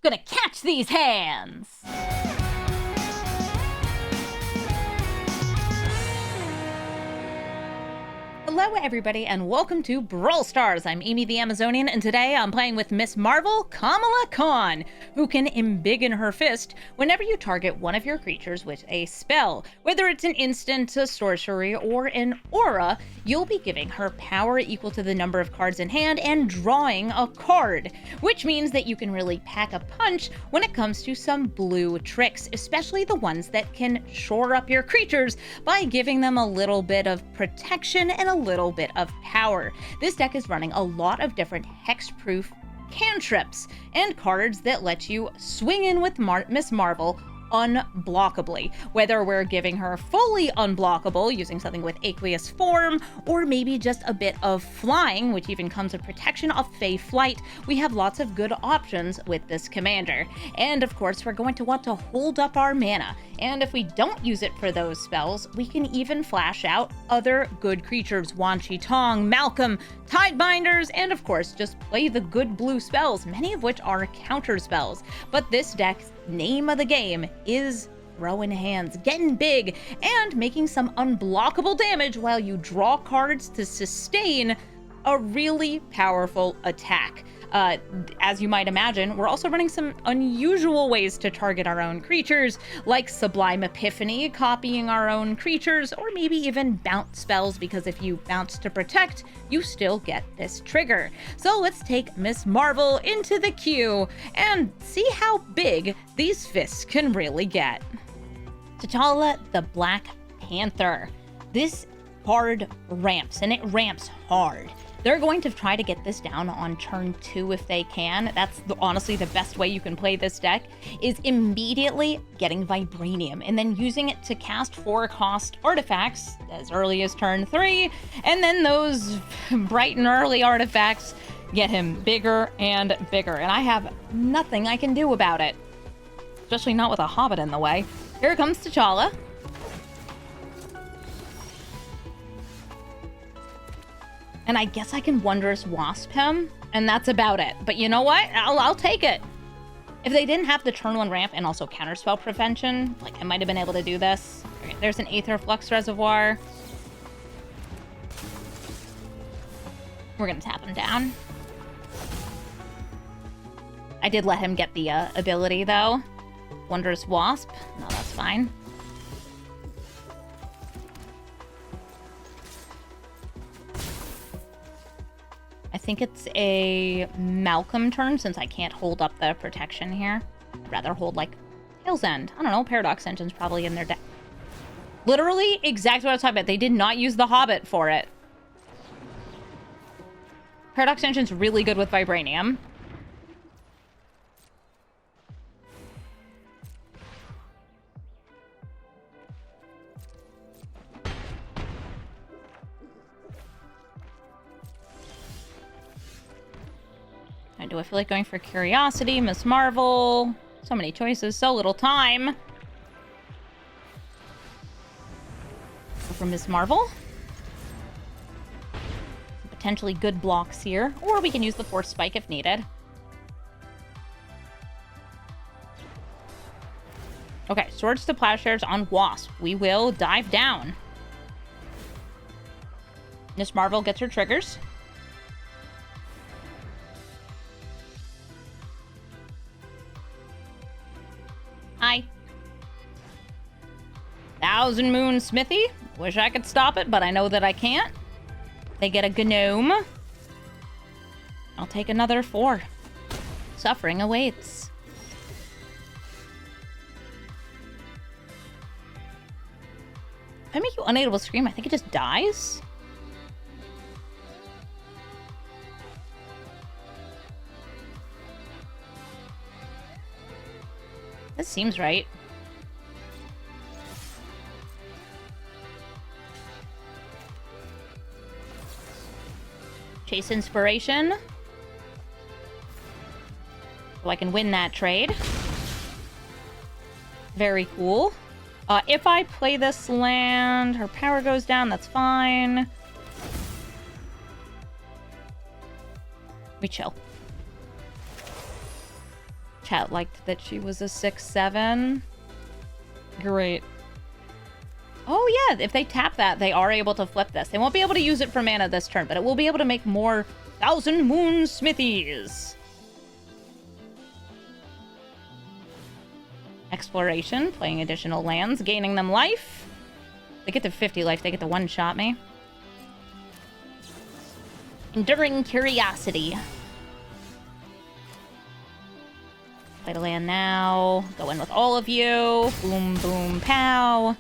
Gonna catch these hands! Hello everybody and welcome to Brawl Stars. I'm Amy the Amazonian and today I'm playing with Miss Marvel, Kamala Khan, who can embiggen her fist whenever you target one of your creatures with a spell. Whether it's an instant, a sorcery, or an aura, you'll be giving her power equal to the number of cards in hand and drawing a card, which means that you can really pack a punch when it comes to some blue tricks, especially the ones that can shore up your creatures by giving them a little bit of protection and a little bit of power. This deck is running a lot of different hex-proof cantrips and cards that let you swing in with Miss Marvel unblockably, whether we're giving her fully unblockable using something with aqueous form, or maybe just a bit of flying, which even comes with protection of Fey Flight. We have lots of good options with this commander. And of course, we're going to want to hold up our mana. And if we don't use it for those spells, we can even flash out other good creatures, Wan Chi Tong, Malcolm, Tidebinders, and of course, just play the good blue spells, many of which are counter spells. But this deck's name of the game is throwing hands, getting big, and making some unblockable damage while you draw cards to sustain a really powerful attack. As you might imagine, we're also running some unusual ways to target our own creatures, like Sublime Epiphany, copying our own creatures, or maybe even bounce spells, because if you bounce to protect, you still get this trigger. So let's take Miss Marvel into the queue and see how big these fists can really get. T'Challa the Black Panther. This card ramps, and it ramps hard. They're going to try to get this down on turn 2 if they can. That's honestly the best way you can play this deck, is immediately getting Vibranium and then using it to cast 4-cost artifacts as early as turn 3, and then those bright and early artifacts get him bigger and bigger, and I have nothing I can do about it. Especially not with a Hobbit in the way. Here comes T'Challa. And I guess I can Wondrous Wasp him, and that's about it. But you know what? I'll take it. If they didn't have the turn 1 ramp and also counterspell prevention, like, I might have been able to do this. Okay, there's an Aether Flux Reservoir. We're gonna tap him down. I did let him get the ability, though. Wondrous Wasp. No, that's fine. I think it's a Malcolm turn, since I can't hold up the protection here. I'd rather hold, like, Hill's End. I don't know, Paradox Engine's probably in their deck. Literally, exactly what I was talking about. They did not use the Hobbit for it. Paradox Engine's really good with Vibranium. Do I feel like going for Curiosity, Miss Marvel? So many choices, so little time. Go for Miss Marvel. Potentially good blocks here. Or we can use the Force Spike if needed. Okay, Swords to Plowshares on Wasp. We will dive down. Miss Marvel gets her triggers. Hi. Thousand Moon Smithy. Wish I could stop it, but I know that I can't. They get a Gnome. I'll take another 4. Suffering awaits. If I make you unable to scream, I think it just dies. This seems right. Chase Inspiration. So I can win that trade. Very cool. If I play this land, her power goes down, that's fine. We chill. chat liked that she was a 6/7. Great. Oh yeah, if they tap that, they are able to flip this. They won't be able to use it for mana this turn, but it will be able to make more Thousand Moon Smithies. Exploration, playing additional lands, gaining them life. They get to 50 life, they get to one-shot me. Enduring Curiosity. Play to land now. Go in with all of you. Boom, boom, pow.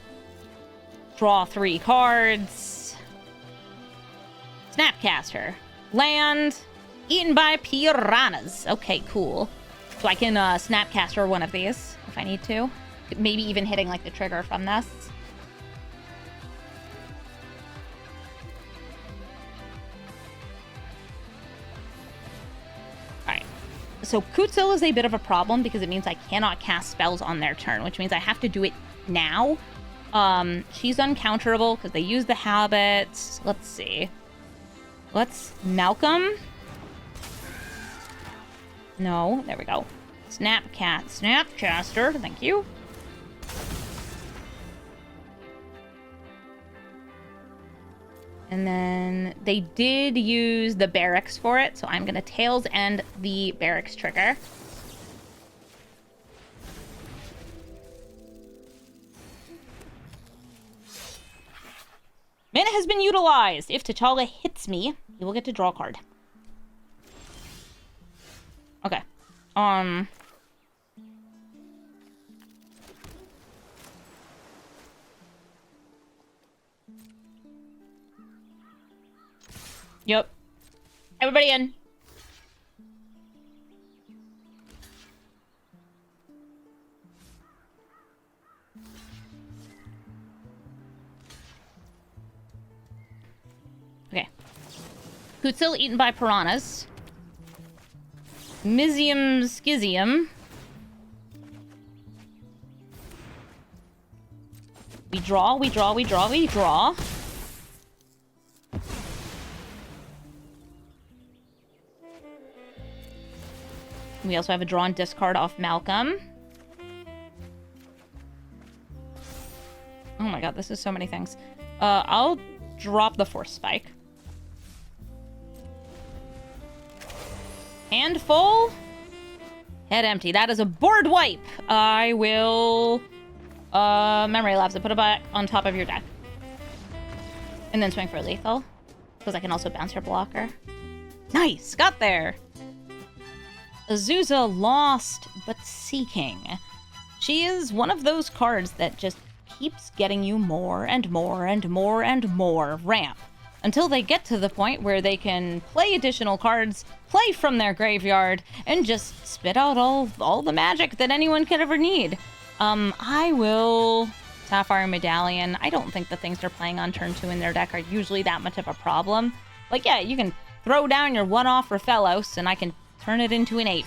Draw 3 cards. Snapcaster. Land. Eaten by piranhas. Okay, cool. So I can Snapcaster one of these if I need to. Maybe even hitting like the trigger from this. Alright. So Kutsil is a bit of a problem because it means I cannot cast spells on their turn, which means I have to do it now. She's uncounterable because they use the habits. Let's see. Let's Malcolm. No, there we go. Snapcaster, thank you. And then they did use the barracks for it, so I'm gonna Tails End the barracks trigger. Mana has been utilized. If T'Challa hits me, he will get to draw a card. Okay. Yep. Everybody in. Okay. Kutsil eaten by piranhas. Mizium Schizium. We draw, we draw, we draw, we draw. We also have a drawn discard off Malcolm. Oh my god, this is so many things. I'll drop the Force Spike. Hand full. Head empty. That is a board wipe. I will... Memory Lapse. Put it back on top of your deck. And then swing for lethal. Because I can also bounce your blocker. Nice! Got there! Azusa Lost but Seeking. She is one of those cards that just keeps getting you more and more and more and more ramp. Until they get to the point where they can play additional cards, play from their graveyard, and just spit out all the magic that anyone could ever need. I will Sapphire Medallion. I don't think the things they're playing on turn 2 in their deck are usually that much of a problem. Like, yeah, you can throw down your one-off Raphellos, and I can turn it into an ape.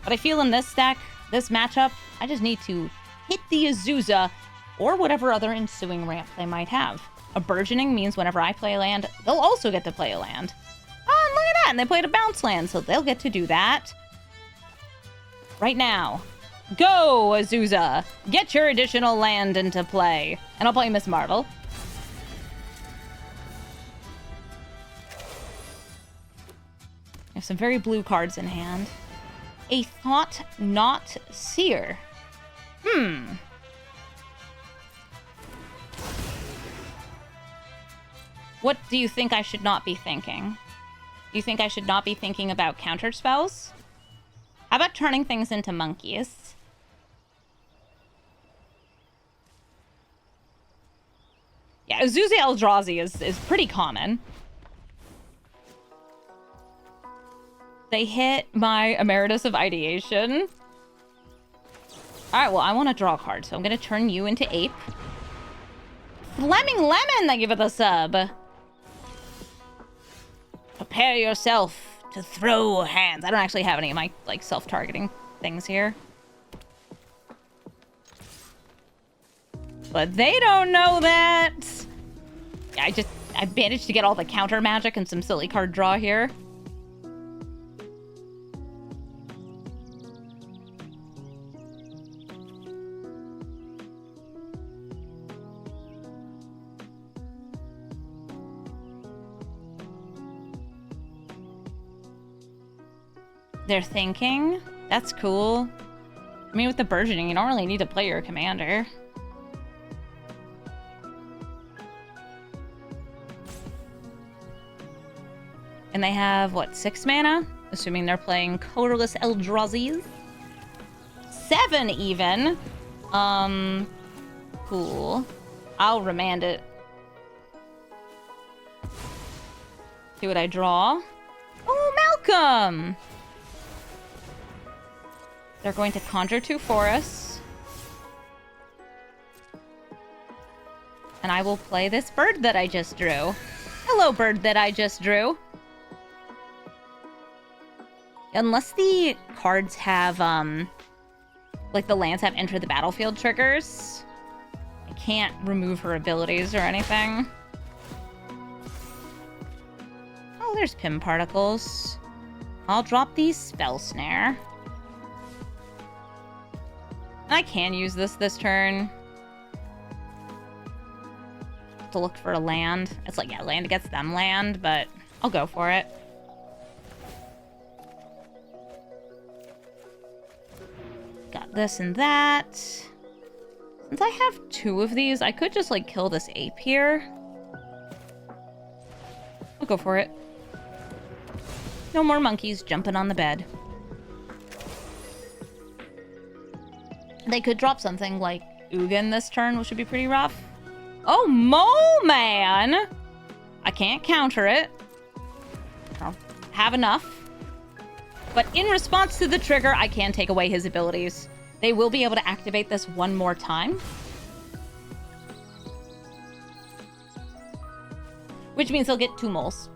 But I feel in this deck, this matchup, I just need to hit the Azusa, or whatever other ensuing ramp they might have. A burgeoning means whenever I play a land, they'll also get to play a land. Oh, and look at that! And they played a bounce land, so they'll get to do that. Right now. Go, Azusa! Get your additional land into play. And I'll play Miss Marvel. I have some very blue cards in hand. A Thought Not Seer. What do you think I should not be thinking? Do you think I should not be thinking about counter spells? How about turning things into monkeys? Yeah, Azusa Eldrazi is pretty common. They hit my Emeritus of Ideation. Alright, well, I want to draw a card, so I'm going to turn you into Ape. Fleming Lemon, thank you for the sub. Prepare yourself to throw hands. I don't actually have any of my, like, self-targeting things here. But they don't know that. I managed to get all the counter magic and some silly card draw here. They're thinking. That's cool. I mean, with the burgeoning, you don't really need to play your commander. And they have, what, 6 mana? Assuming they're playing colorless Eldrazi's. 7 even. Cool. I'll remand it. See what I draw. Oh, Malcolm! They're going to conjure 2 forests. And I will play this bird that I just drew. Hello, bird that I just drew. Unless the cards have, like the lands have enter the battlefield triggers, I can't remove her abilities or anything. Oh, there's Pim Particles. I'll drop the Spell Snare. I can use this turn. To look for a land. It's like, yeah, land against them land, but I'll go for it. Got this and that. Since I have 2 of these, I could just, like, kill this ape here. I'll go for it. No more monkeys jumping on the bed. They could drop something like Ugin this turn, which would be pretty rough. Oh, Mole Man! I can't counter it. I don't have enough. But in response to the trigger, I can take away his abilities. They will be able to activate this 1 more time. Which means they'll get 2 moles.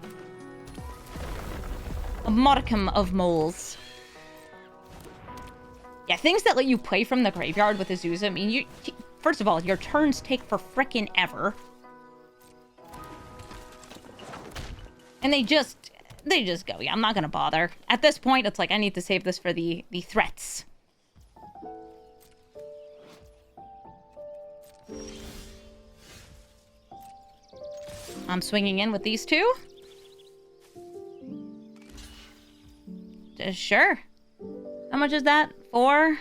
A modicum of moles. Yeah, things that let you play from the graveyard with Azusa, I mean, first of all, your turns take for frickin' ever. And they just go, yeah, I'm not gonna bother. At this point, it's like, I need to save this for the threats. I'm swinging in with these 2. Sure. How much is that? 4?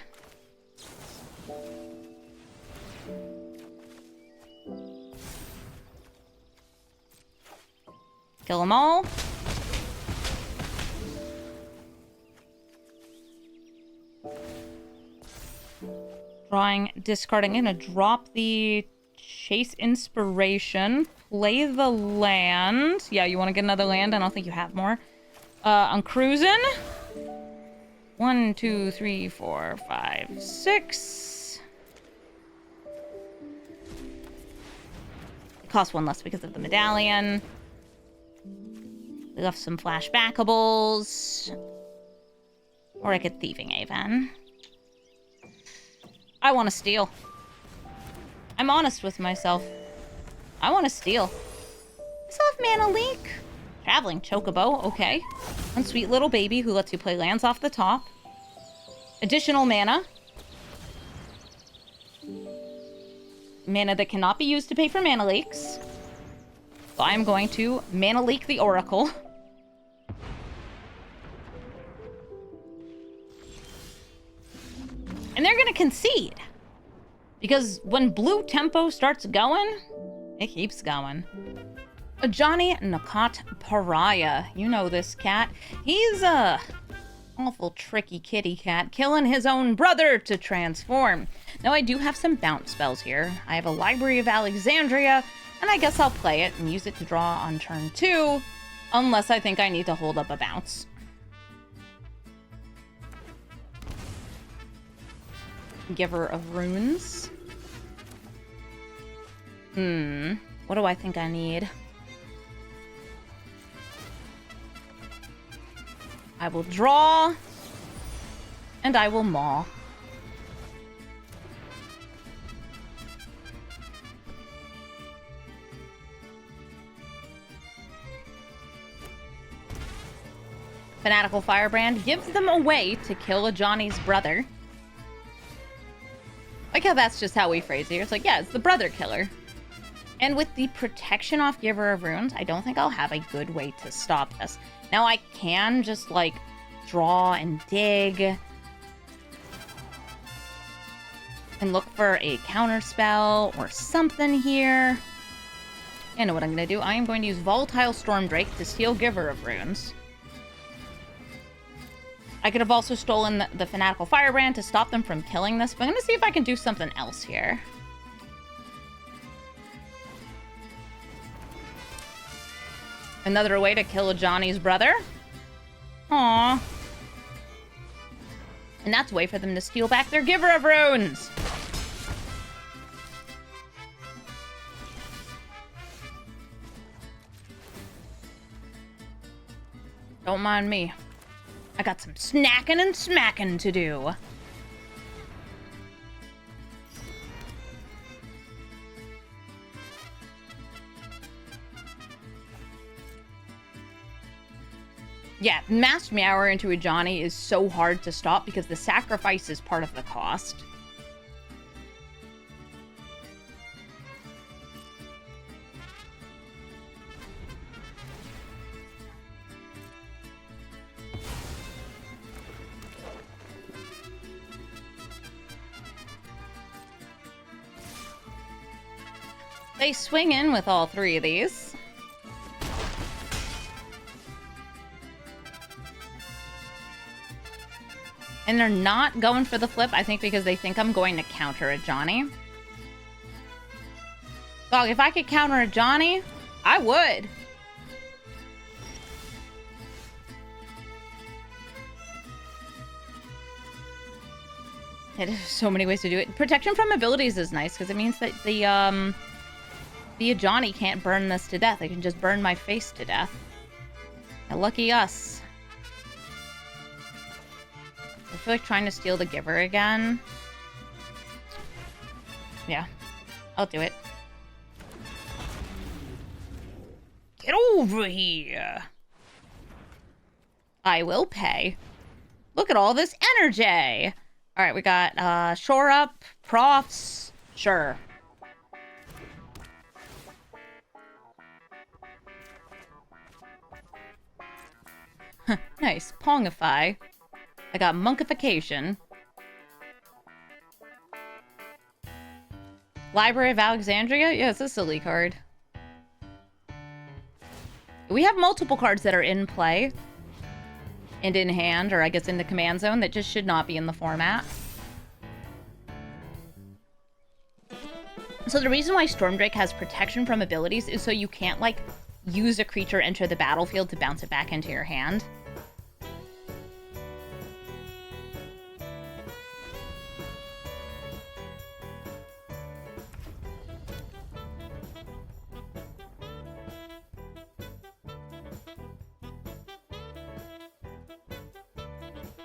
Kill them all. Drawing, discarding. I'm gonna drop the Chase Inspiration. Play the land. Yeah, you want to get another land? I don't think you have more. I'm cruising. 1, 2, 3, 4, 5, 6. It costs 1 less because of the medallion. We left some flashbackables. Or I could Thieving Aven. I want to steal. I'm honest with myself. I want to steal. I still have Mana Leak. Traveling Chocobo, okay. One sweet little baby who lets you play lands off the top. Additional mana. Mana that cannot be used to pay for Mana Leaks. So I'm going to Mana Leak the Oracle. And they're going to concede. Because when blue tempo starts going, it keeps going. Johnny Nakat Pariah. You know this cat. He's a awful tricky kitty cat, killing his own brother to transform. Now, I do have some bounce spells here. I have a Library of Alexandria, and I guess I'll play it and use it to draw on turn 2, unless I think I need to hold up a bounce. Giver of Runes. What do I think I need? I will draw, and I will maw. Fanatical Firebrand gives them a way to kill a Johnny's brother. Like how that's just how we phrase it here. It's like, yeah, it's the brother killer. And with the protection off Giver of Runes, I don't think I'll have a good way to stop this. Now, I can just, like, draw and dig. And look for a counter spell or something here. I know what I'm going to do. I am going to use Volatile Storm Drake to steal Giver of Runes. I could have also stolen the Fanatical Firebrand to stop them from killing this, but I'm going to see if I can do something else here. Another way to kill Johnny's brother. Aww. And that's a way for them to steal back their Giver of Runes. Don't mind me. I got some snacking and smacking to do. Yeah, Masked Meower into a Johnny is so hard to stop because the sacrifice is part of the cost. They swing in with all three of these. And they're not going for the flip, I think, because they think I'm going to counter a Johnny. Dog, if I could counter a Johnny, I would. There's so many ways to do it. Protection from abilities is nice, because it means that the Johnny can't burn this to death. They can just burn my face to death. And lucky us. I feel like trying to steal the Giver again. Yeah, I'll do it. Get over here. I will pay. Look at all this energy. All right, we got Shore Up, Profs, sure. Nice, Pongify. I got Monkification. Library of Alexandria? Yeah, it's a silly card. We have multiple cards that are in play and in hand, or I guess in the command zone, that just should not be in the format. So the reason why Stormdrake has protection from abilities is so you can't, like, use a creature enter the battlefield to bounce it back into your hand.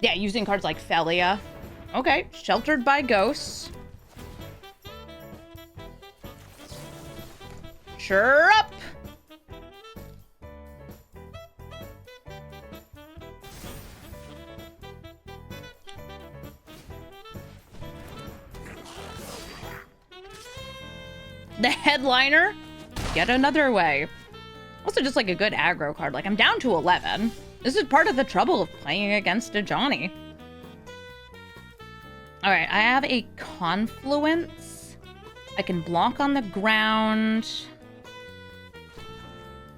Yeah, using cards like Felia. Okay, Sheltered by Ghosts. Sure up! The Headliner? Yet another way. Also just like a good aggro card. Like, I'm down to 11. This is part of the trouble of playing against a Johnny. Alright, I have a Confluence. I can block on the ground.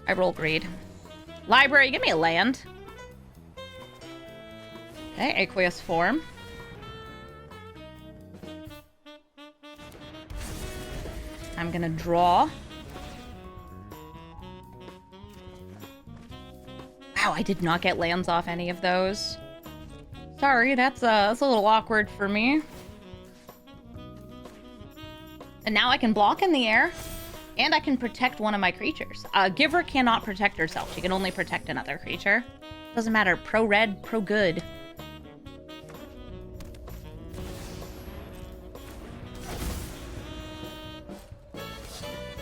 I roll Greed. Library, give me a land. Okay, Aqueous Form. I'm gonna draw. Wow, I did not get lands off any of those. Sorry, that's a little awkward for me. And now I can block in the air, and I can protect one of my creatures. Giver cannot protect herself. She can only protect another creature. Doesn't matter. Pro-red, pro-good.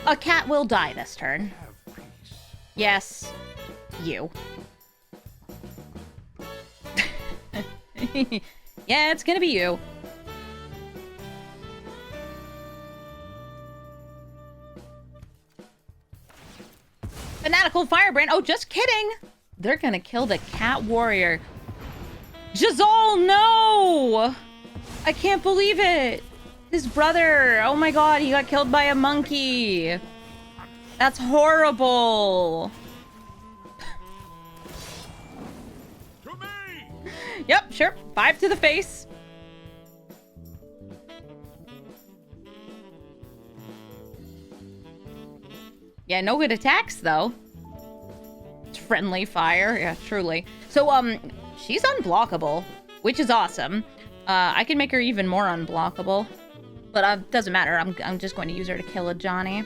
A cat will die this turn. Yes. You. Yeah, it's gonna be you. Fanatical Firebrand. Oh, just kidding. They're gonna kill the Cat Warrior. Giselle, no! I can't believe it! His brother! Oh my god, he got killed by a monkey! That's horrible! Yep, sure. 5 to the face. Yeah, no good attacks, though. It's friendly fire. Yeah, truly. So, she's unblockable, which is awesome. I can make her even more unblockable. But, doesn't matter. I'm just going to use her to kill a Johnny.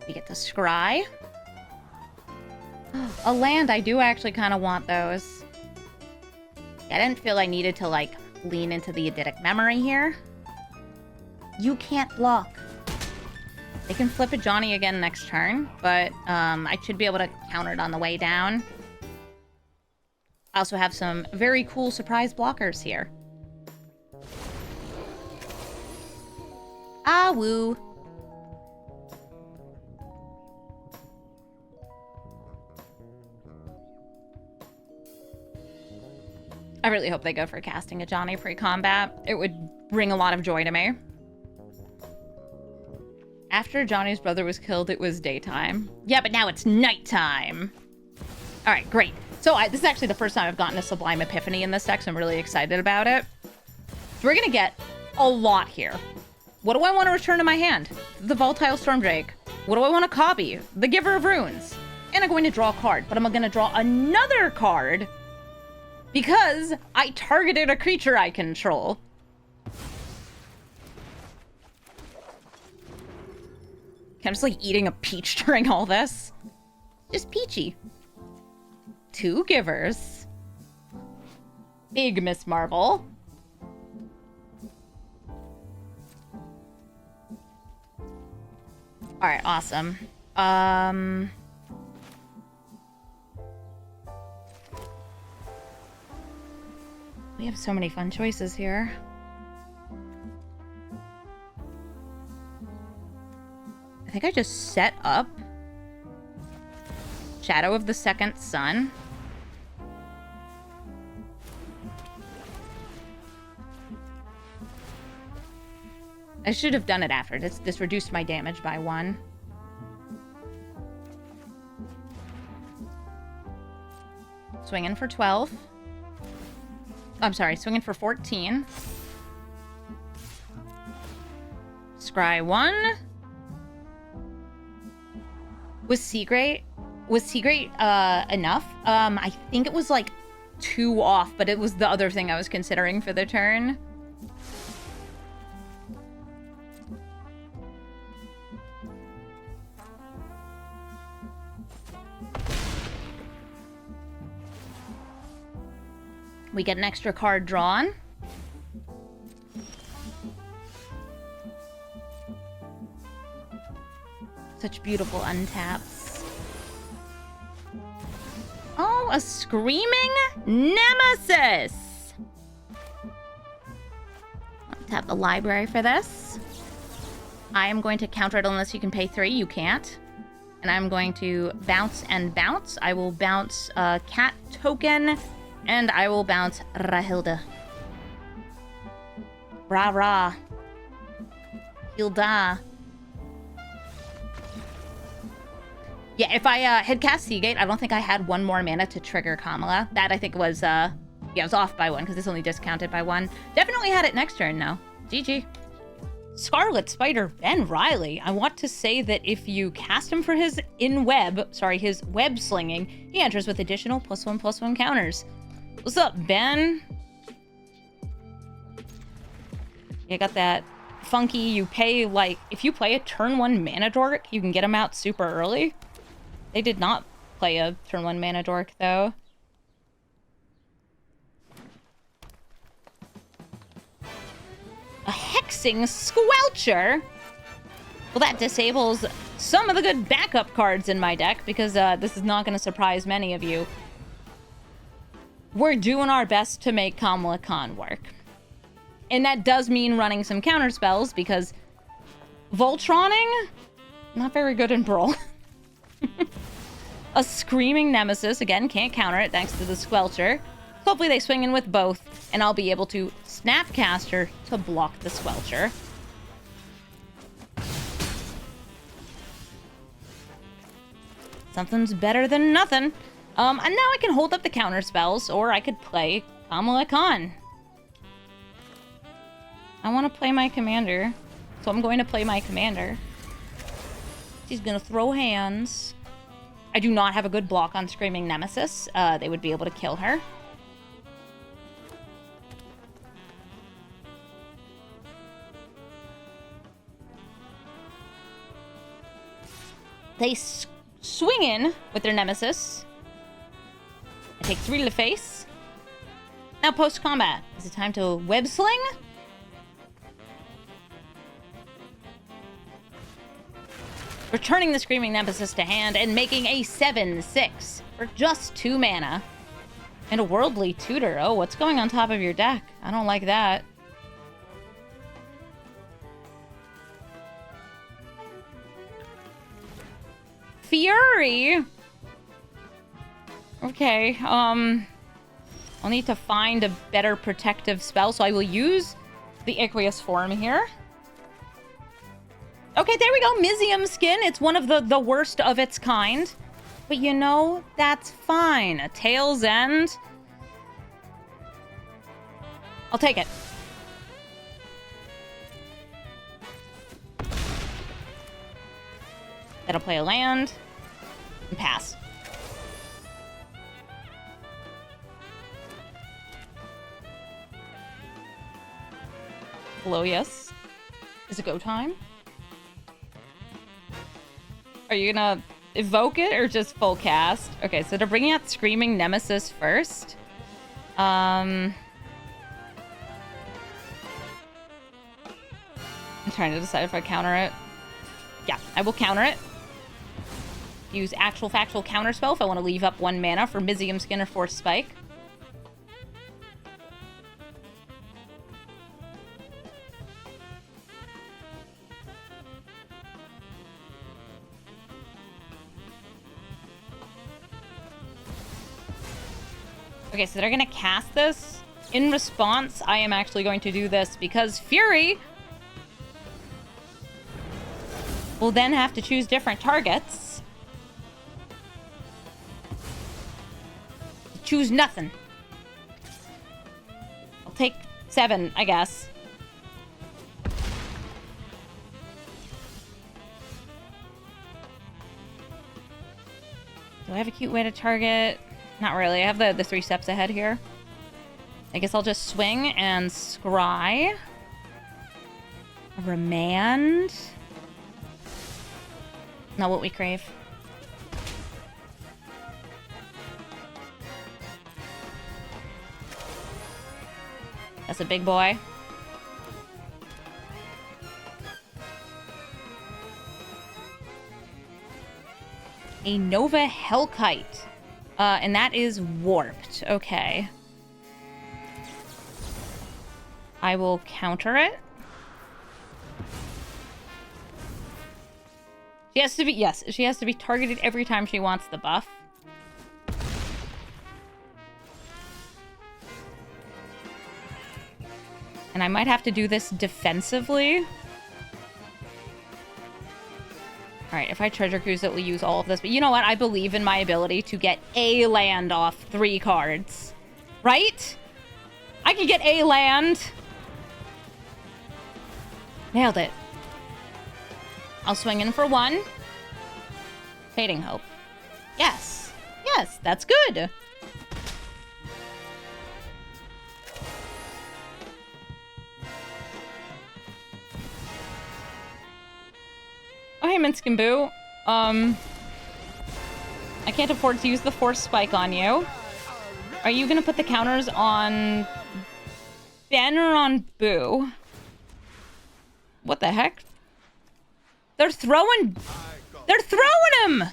We get the scry. A land, I do actually kind of want those. I didn't feel I needed to, like, lean into the eidetic memory here. You can't block. They can flip a Johnny again next turn, but I should be able to counter it on the way down. I also have some very cool surprise blockers here. Ah, woo. I really hope they go for casting a Johnny pre-combat. It would bring a lot of joy to me. After Johnny's brother was killed, it was daytime. Yeah, but now it's nighttime. All right, great. So this is actually the first time I've gotten a Sublime Epiphany in this deck, so I'm really excited about it. So we're going to get a lot here. What do I want to return to my hand? The Volatile Stormdrake. What do I want to copy? The Giver of Runes. And I'm going to draw a card, but I'm going to draw another card because I targeted a creature I control. I'm just like eating a peach during all this. Just peachy. 2 givers. Big Miss Marvel. Alright, awesome. We have so many fun choices here. I think I just set up Shadow of the Second Sun. I should have done it after. This reduced my damage by 1. Swinging for 12. I'm sorry, swinging for 14. Scry 1. Was Seagrate enough? I think it was like 2 off, but it was the other thing I was considering for the turn. We get an extra card drawn. Such beautiful untaps. Oh, a Screaming Nemesis! I'll tap the library for this. I am going to counter it unless you can pay 3. You can't. And I'm going to bounce and bounce. I will bounce a cat token. And I will bounce Rahilda. Rah rah. Hilda. Yeah, if I had cast Seagate, I don't think I had 1 more mana to trigger Kamala. That I think was, yeah, I was off by 1 because this only discounted by 1. Definitely had it next turn, though. GG. Scarlet Spider Ben Riley. I want to say that if you cast him for his his web slinging, he enters with additional +1/+1 counters. What's up, Ben? You got that funky, you pay, like, if you play a turn 1 mana dork, you can get him out super early. They did not play a turn 1 mana dork, though. A Hexing Squelcher? Well, that disables some of the good backup cards in my deck, because this is not going to surprise many of you. we're doing our best to make Kamala Khan work. And that does mean running some counter spells, because Voltroning, not very good in Brawl. A Screaming Nemesis, again, can't counter it thanks to the Squelcher. Hopefully they swing in with both, and I'll be able to Snapcaster to block the Squelcher. Something's better than nothing. And now I can hold up the counter spells, or I could play Kamala Khan. I want to play my commander, so I'm going to play my commander. She's gonna throw hands. I do not have a good block on Screaming Nemesis. They would be able to kill her. They swing in with their Nemesis. I take 3 to the face. Now post-combat. Is it time to web sling? Returning the Screaming Nemesis to hand and making a 7/6 for just 2 mana. And a Worldly Tutor. Oh, what's going on top of your deck? I don't like that. Fury? Okay, I'll need to find a better protective spell, so I will use the Aqueous Form here. Okay, there we go. Mizium Skin. It's one of the worst of its kind. But you know, that's fine. A Tail's End. I'll take it. Then I'll play a land. And pass. Hello, yes. Is it go time? Are you gonna evoke it or just full cast? Okay, so they're bringing out Screaming Nemesis first. I'm trying to decide if I counter it. Yeah, I will counter it. Use actual factual counterspell if I want to leave up 1 mana for Mizium Skin or Force Spike. Okay, so they're gonna cast this. In response, I am actually going to do this because Fury will then have to choose different targets. Choose nothing. I'll take 7, I guess. Do I have a cute way to target? Not really. I have the 3 steps ahead here. I guess I'll just swing and scry. Remand. Not what we crave. That's a big boy. A Nova Hellkite. And that is warped. Okay. I will counter it. She has to be, yes, she has to be targeted every time she wants the buff. And I might have to do this defensively. Alright, if I Treasure Cruise it, we'll use all of this. But you know what? I believe in my ability to get a land off 3 cards. Right? I can get a land. Nailed it. I'll swing in for 1. Fading Hope. Yes. Yes, that's good. Oh, hey, Minskin Boo. I can't afford to use the Force Spike on you. Are you gonna put the counters on Ben or on Boo? What the heck? They're throwing him!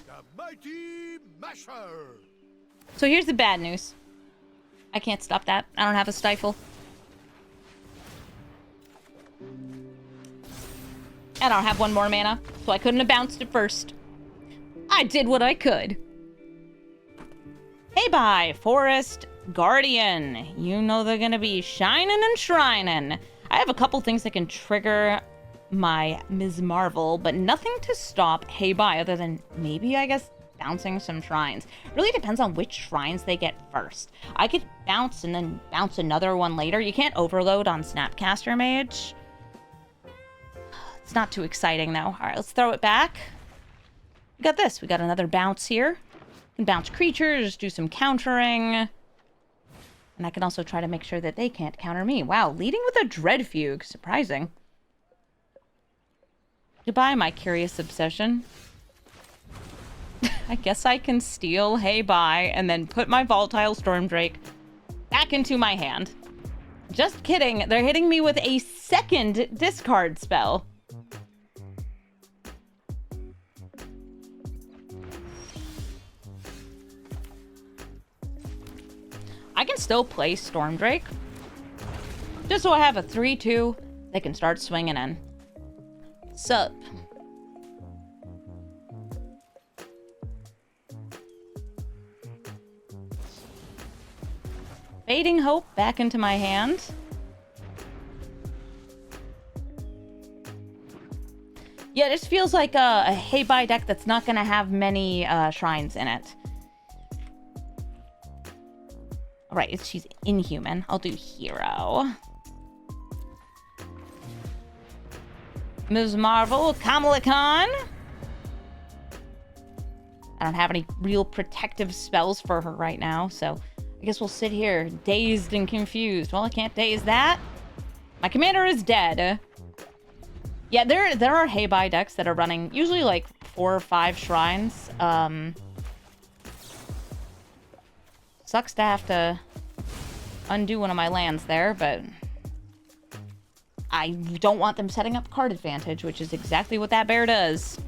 So here's the bad news. I can't stop that. I don't have a stifle. I don't have one more mana, so I couldn't have bounced it first. I did what I could. Hey, bye, Forest Guardian. You know they're gonna be shining and shrining. I have a couple things that can trigger my Ms. Marvel, but nothing to stop Hey Bye other than maybe, I guess, bouncing some shrines. Really depends on which shrines they get first. I could bounce and then bounce another one later. You can't overload on Snapcaster Mage. It's not too exciting, though. All right, let's throw it back. We got this. We got another bounce here. We can bounce creatures, do some countering. And I can also try to make sure that they can't counter me. Wow, leading with a Dread Fugue. Surprising. Goodbye, my curious obsession. I guess I can steal Hey Bye and then put my Volatile Stormdrake back into my hand. Just kidding. They're hitting me with a second discard spell. I can still play Stormdrake. Just so I have a 3-2 they can start swinging in. Sup? Fading Hope back into my hand. Yeah, this feels like a Hey Bye deck that's not going to have many shrines in it. Right, she's inhuman. I'll do hero. Ms. Marvel, Kamala Khan. I don't have any real protective spells for her right now, so I guess we'll sit here dazed and confused. Well, I can't daze that. My commander is dead. Yeah, there are Hey Bye decks that are running usually like 4 or 5 shrines. Sucks to have to undo one of my lands there, but I don't want them setting up card advantage, which is exactly what that bear does.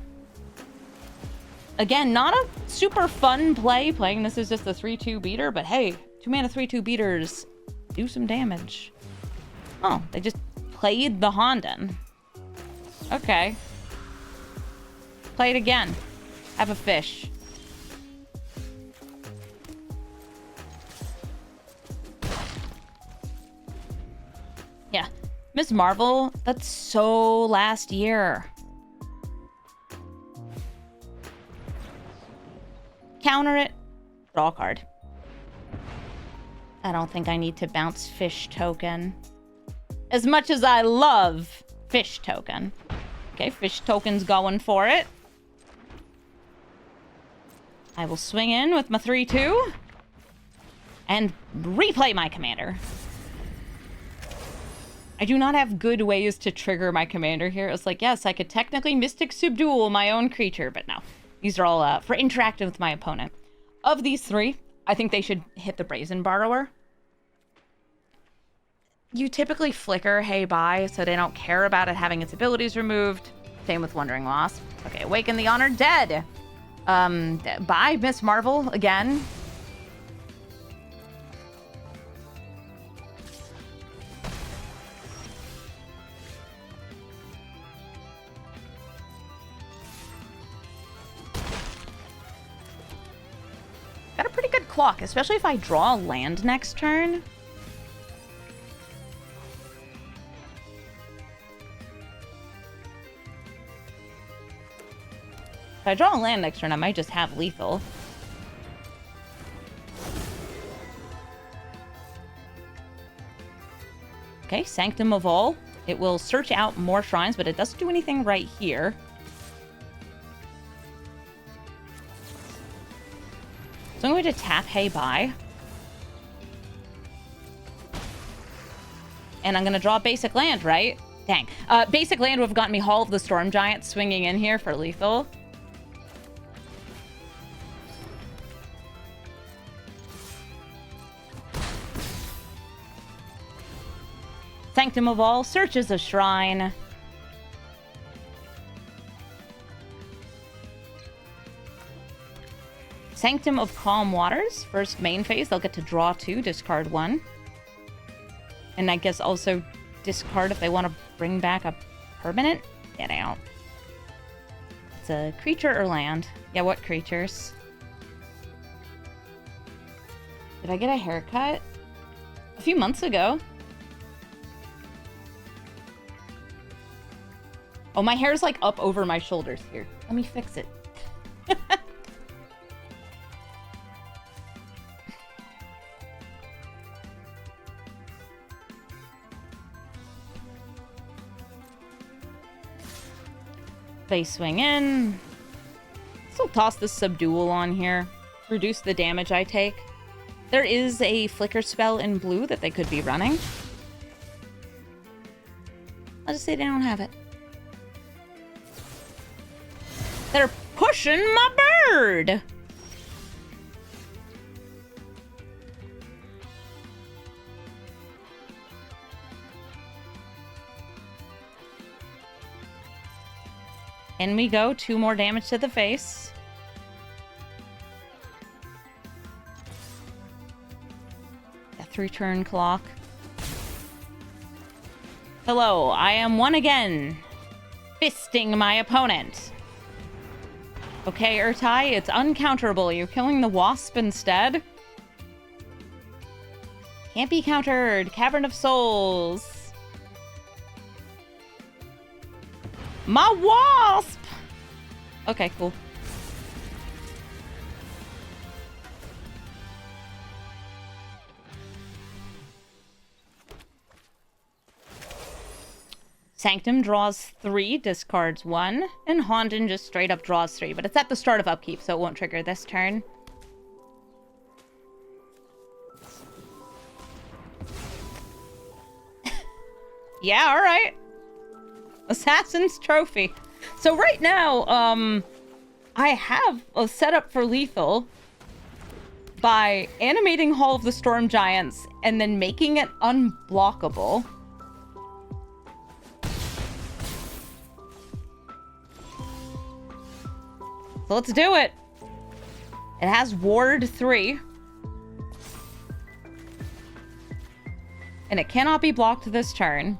Again, not a super fun play. Playing this is just a 3-2 beater, but hey, 2 mana 3-2 beaters do some damage. Oh, they just played the Honden. Okay. Play it again. Have a fish. Yeah. Ms. Marvel, that's so last year. Counter it. Draw a card. I don't think I need to bounce Fish Token. As much as I love Fish Token. Okay, Fish Token's going for it. I will swing in with my 3-2. And replay my commander. I do not have good ways to trigger my commander here. It's like, yes, I could technically Mystic Subdual my own creature, but no. These are all for interacting with my opponent. Of these 3, I think they should hit the Brazen Borrower. You typically flicker Hey Bye, so they don't care about it having its abilities removed. Same with Wandering Lost. Okay, Awaken the Honored Dead. Bye, Ms. Marvel, again. Got a pretty good clock, especially if I draw a land next turn. If I draw a land next turn, I might just have lethal. Okay, Sanctum of All. It will search out more shrines, but it doesn't do anything right here. So I'm going to tap Hey Bye. And I'm going to draw a basic land, right? Dang. Basic land would have gotten me Hall of the Storm Giant swinging in here for lethal. Sanctum of All searches a shrine. Sanctum of Calm Waters. First main phase, they'll get to draw 2, discard 1. And I guess also discard if they want to bring back a permanent. Get out. It's a creature or land. Yeah, what creatures? Did I get a haircut? A few months ago. Oh, my hair's like up over my shoulders here. Let me fix it. They swing in. Still toss the Subdual on here. Reduce the damage I take. There is a Flicker spell in blue that they could be running. I'll just say they don't have it. They're pushing my bird! In we go, 2 more damage to the face. A 3-turn clock. Hello, I am one again. Fisting my opponent. Okay, Urtai, it's uncounterable. You're killing the wasp instead. Can't be countered. Cavern of Souls. My wasp! Okay, cool. Sanctum draws 3, discards 1, and Honden just straight up draws 3, but it's at the start of upkeep, so it won't trigger this turn. Yeah, alright. Assassin's Trophy. So right now, I have a setup for lethal by animating Hall of the Storm Giants and then making it unblockable. So let's do it. It has Ward 3. And it cannot be blocked this turn.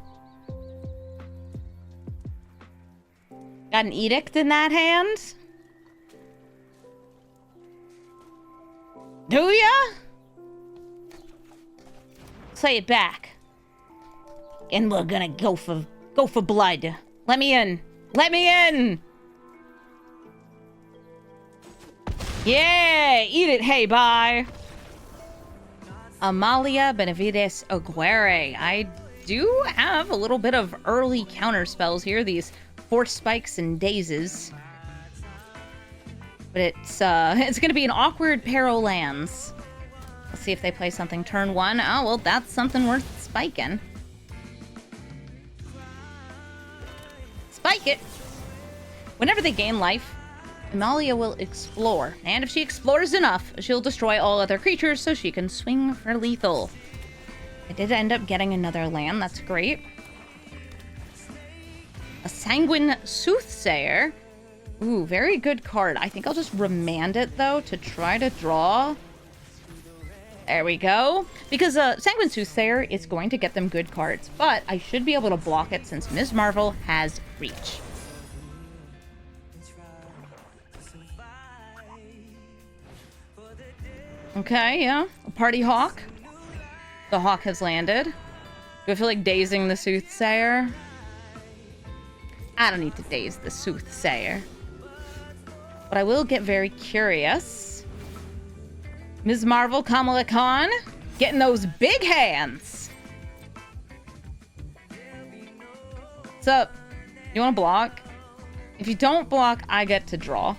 Got an Edict in that hand? Do ya? Say it back. And we're gonna go for blood. Let me in. Let me in! Yeah! Eat it, hey, bye! Amalia Benavides Aguirre. I do have a little bit of early counter spells here. These Force Spikes and Dazes. But it's gonna be an awkward Peril lands. Let's see if they play something turn 1. Oh, well, that's something worth spiking. Spike it! Whenever they gain life, Amalia will explore. And if she explores enough, she'll destroy all other creatures so she can swing for lethal. I did end up getting another land. That's great. A Sanguine Soothsayer. Ooh, very good card. I think I'll just remand it, though, to try to draw. There we go. Because Sanguine Soothsayer is going to get them good cards, but I should be able to block it since Ms. Marvel has Reach. Okay, yeah. A Party Hawk. The Hawk has landed. Do I feel like dazing the Soothsayer? I don't need to daze the Soothsayer. But I will get very curious. Ms. Marvel, Kamala Khan, getting those big hands. What's up? You want to block? If you don't block, I get to draw.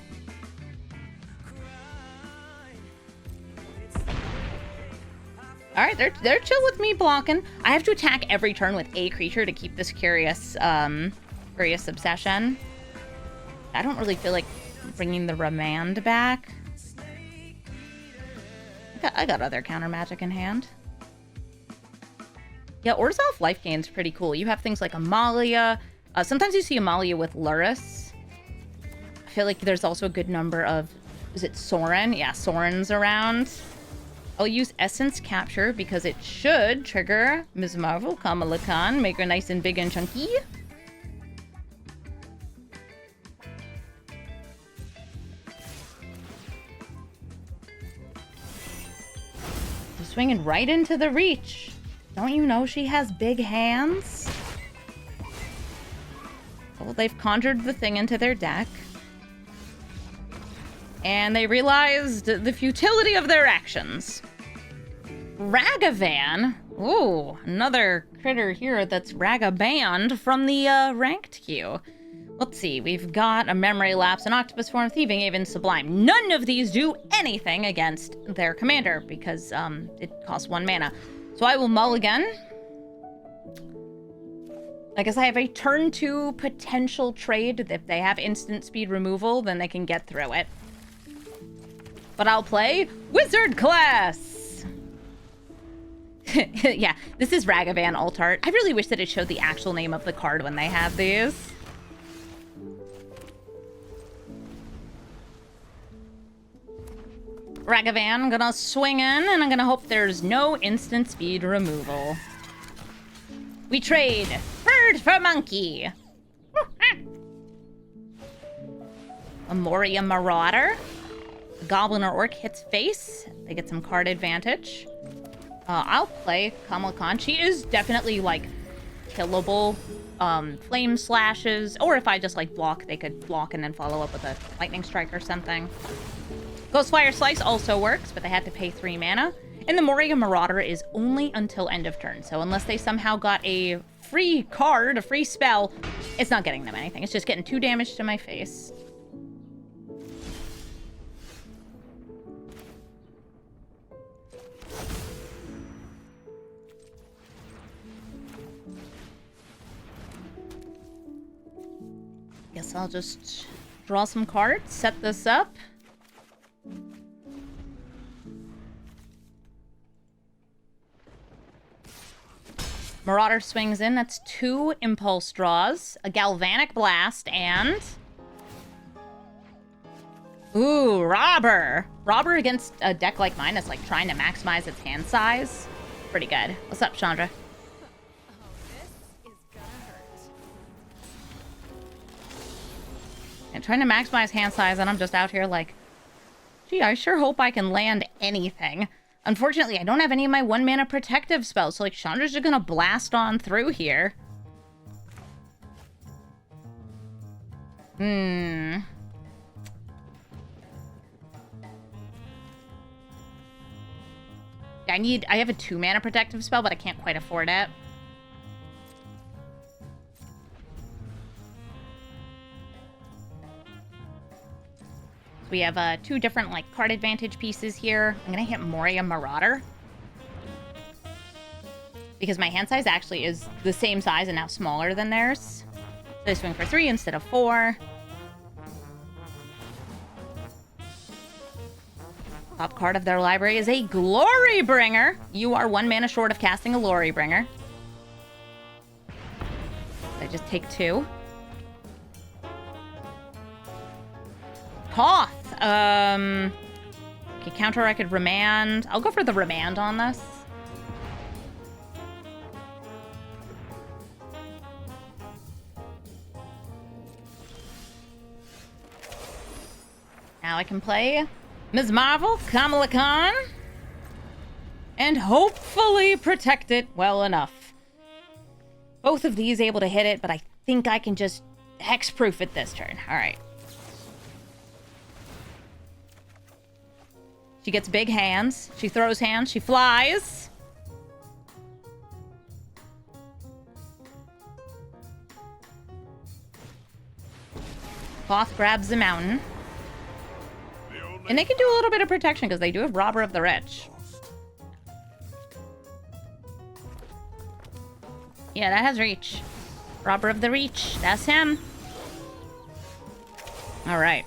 Alright, they're chill with me blocking. I have to attack every turn with a creature to keep this curious obsession. I don't really feel like bringing the Remand back. I got other counter magic in hand. Yeah, Orzhov life gain's pretty cool. You have things like Amalia. Sometimes you see Amalia with Luris. I feel like there's also a good number of Is it Soren? Yeah, Soren's around. I'll use Essence Capture because it should trigger Ms. Marvel, Kamala Khan, make her nice and big and chunky. Just swinging right into the reach. Don't you know she has big hands? Well, they've conjured the thing into their deck. And they realized the futility of their actions. Ragavan? Ooh, another critter here that's Raga banned from the ranked queue. Let's see, we've got a Memory Lapse, an Octopus Form, Thieving Haven, Sublime. None of these do anything against their commander because it costs 1 mana. So I will mulligan. I guess I have a turn 2 potential trade. If they have instant speed removal, then they can get through it. But I'll play Wizard Class! Yeah, this is Ragavan alt art. I really wish that it showed the actual name of the card when they had these. Ragavan, I'm gonna swing in, and I'm gonna hope there's no instant speed removal. We trade Bird for Monkey. A Moria Marauder. A Goblin or Orc hits face. They get some card advantage. I'll play Kamala Khan. She is definitely, like, killable. Flame slashes. Or if I just, like, block, they could block and then follow up with a Lightning Strike or something. Ghostfire Slice also works, but they had to pay 3 mana. And the Moria Marauder is only until end of turn. So unless they somehow got a free card, a free spell, it's not getting them anything. It's just getting 2 damage to my face. Guess I'll just draw some cards, set this up. Marauder swings in. That's 2 impulse draws, a Galvanic Blast, and... Ooh, Robber! Robber against a deck like mine is like trying to maximize its hand size. Pretty good. What's up, Chandra? And trying to maximize hand size, and I'm just out here like, gee, I sure hope I can land anything. Unfortunately, I don't have any of my 1 mana protective spells, so like Chandra's just gonna blast on through here. I have a 2 mana protective spell, but I can't quite afford it. We have 2 different, like, card advantage pieces here. I'm gonna hit Moria Marauder. Because my hand size actually is the same size and now smaller than theirs. So I swing for 3 instead of 4. Top card of their library is a Glory Bringer. You are 1 mana short of casting a Glory Bringer. So I just take 2. Hoth! Okay, counter I could Remand. I'll go for the Remand on this. Now I can play Ms. Marvel, Kamala Khan, and hopefully protect it well enough. Both of these able to hit it, but I think I can just hexproof it this turn. Alright. She gets big hands. She throws hands. She flies. Hoth grabs the mountain. And they can do a little bit of protection because they do have Robber of the Rich. Yeah, that has reach. Robber of the Reach. That's him. Alright.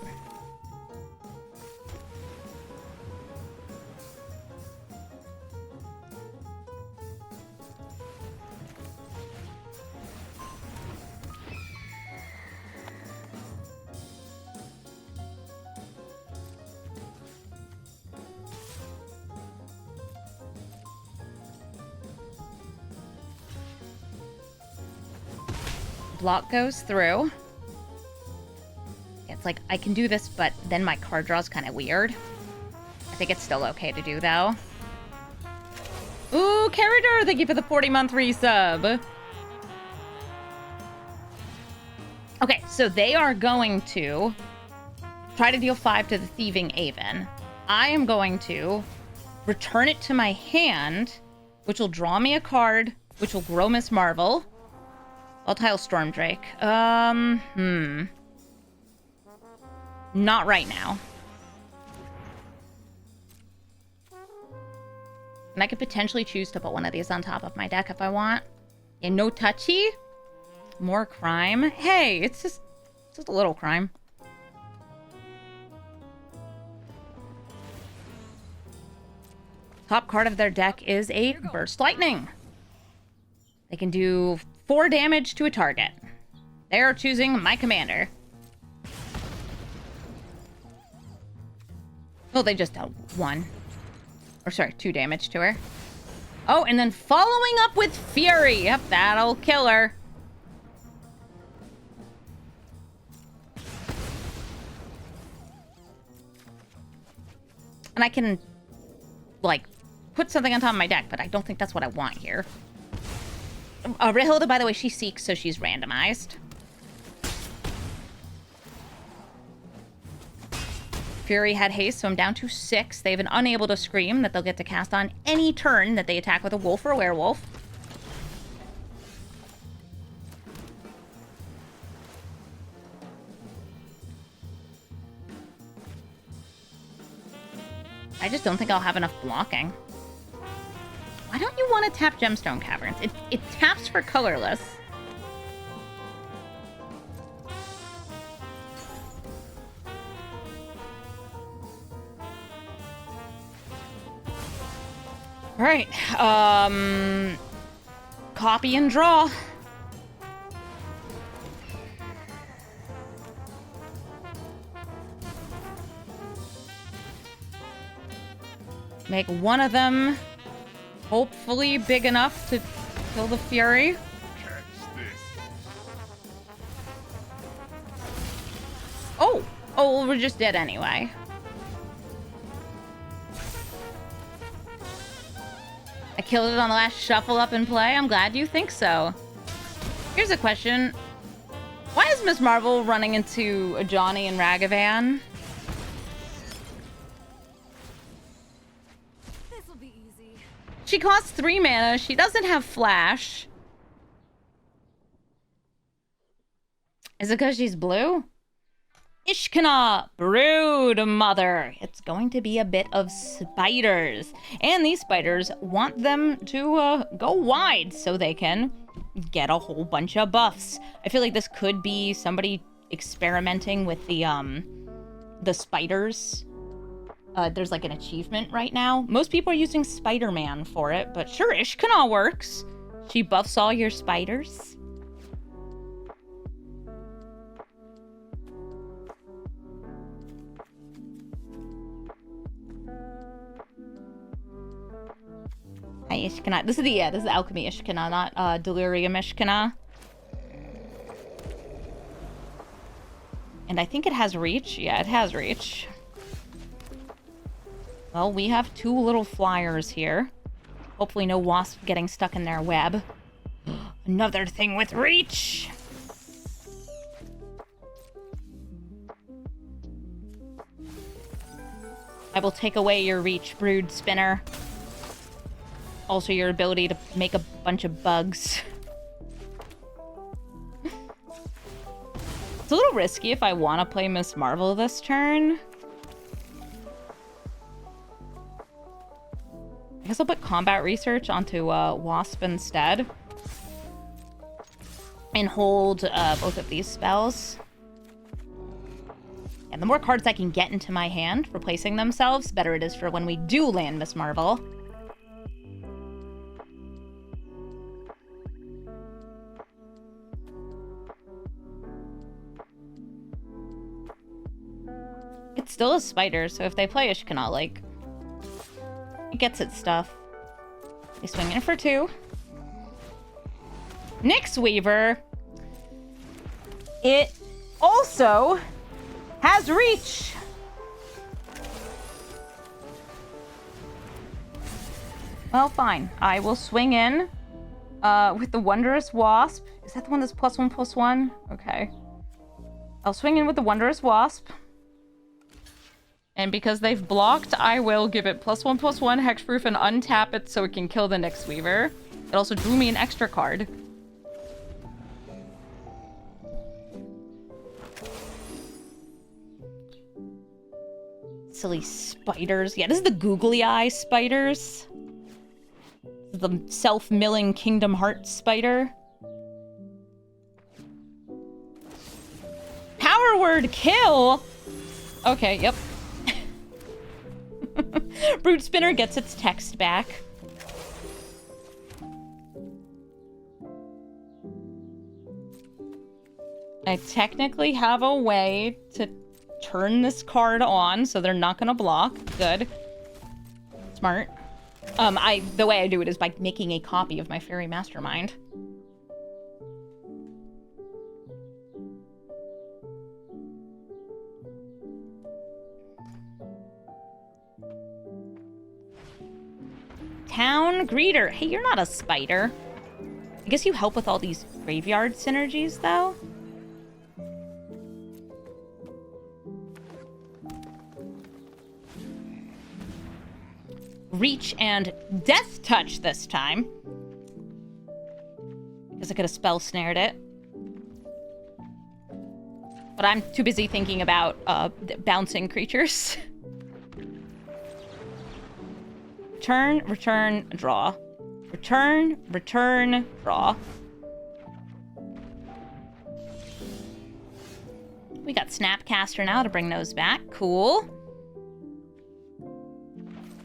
block goes through. It's like, I can do this, but then my card draw is kind of weird. I think it's still okay to do, though. Ooh, Carrador, thank you for the 40-month resub. Okay, so they are going to try to deal 5 to the Thieving Aven. I am going to return it to my hand, which will draw me a card, which will grow Miss Marvel. I'll tile Stormdrake. Not right now. And I could potentially choose to put one of these on top of my deck if I want. And no touchy. More crime. Hey, it's just a little crime. Top card of their deck is a Burst Lightning. They can do 4 damage to a target. They are choosing my commander. Oh, they just dealt 1. Or sorry, 2 damage to her. Oh, and then following up with Fury. Yep, that'll kill her. And I can, like, put something on top of my deck, but I don't think that's what I want here. Rehilda, by the way, she seeks, so she's randomized. Fury had haste, so I'm down to 6. They have an Unable to Scream that they'll get to cast on any turn that they attack with a wolf or a werewolf. I just don't think I'll have enough blocking. Why don't you want to tap Gemstone Caverns? It taps for colorless. All right. Copy and draw. Make one of them hopefully big enough to kill the Fury. Oh, well, we're just dead anyway. I killed it on the last shuffle up and play. I'm glad you think so. Here's a question. Why is Miss Marvel running into a Johnny and Ragavan? This'll be easy. She costs 3 mana. She doesn't have flash. Is it because she's blue? Ishkana, Brood Mother. It's going to be a bit of spiders. And these spiders want them to go wide so they can get a whole bunch of buffs. I feel like this could be somebody experimenting with the spiders. There's like an achievement right now. Most people are using Spider-Man for it, but sure, Ishkana works. She buffs all your spiders. Ishkana. This is the Alchemy Ishkana, not Delirium Ishkana. And I think it has reach. Yeah, it has reach. Well, we have 2 little flyers here. Hopefully no wasp getting stuck in their web. Another thing with reach! I will take away your reach, Brood Spinner. Also your ability to make a bunch of bugs. It's a little risky if I want to play Miss Marvel this turn. I guess I'll put Combat Research onto Wasp instead. And hold both of these spells. And the more cards I can get into my hand, replacing themselves, better it is for when we do land Miss Marvel. It's still a spider, so if they play Ishkana, like, it gets its stuff. They swing in for 2. Nyx Weaver. It also has reach. Well, fine. I will swing in with the Wondrous Wasp. Is that the one that's +1/+1? Okay. I'll swing in with the Wondrous Wasp. And because they've blocked, I will give it +1/+1 hexproof and untap it so it can kill the Nyx Weaver. It also drew me an extra card. Silly spiders. Yeah, this is the googly eye spiders. The self-milling Kingdom Hearts spider. Power word kill! Okay, yep. Brood Spinner gets its text back. I technically have a way to turn this card on so they're not gonna block. Good. Smart. The way I do it is by making a copy of my Fairy Mastermind. Town Greeter. Hey, you're not a spider. I guess you help with all these graveyard synergies, though. Reach and Death Touch this time. Because I could have spell snared it. But I'm too busy thinking about bouncing creatures. Return, return, draw. Return, return, draw. We got Snapcaster now to bring those back. Cool.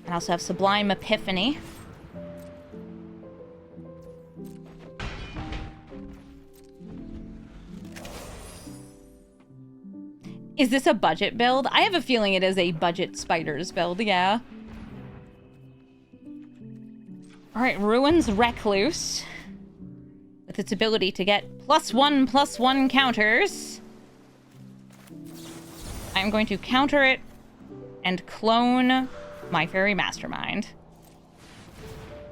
I also have Sublime Epiphany. Is this a budget build? I have a feeling it is a budget spiders build, yeah. Alright, Ruins Recluse. With its ability to get +1/+1 counters. I'm going to counter it and clone my Fairy Mastermind.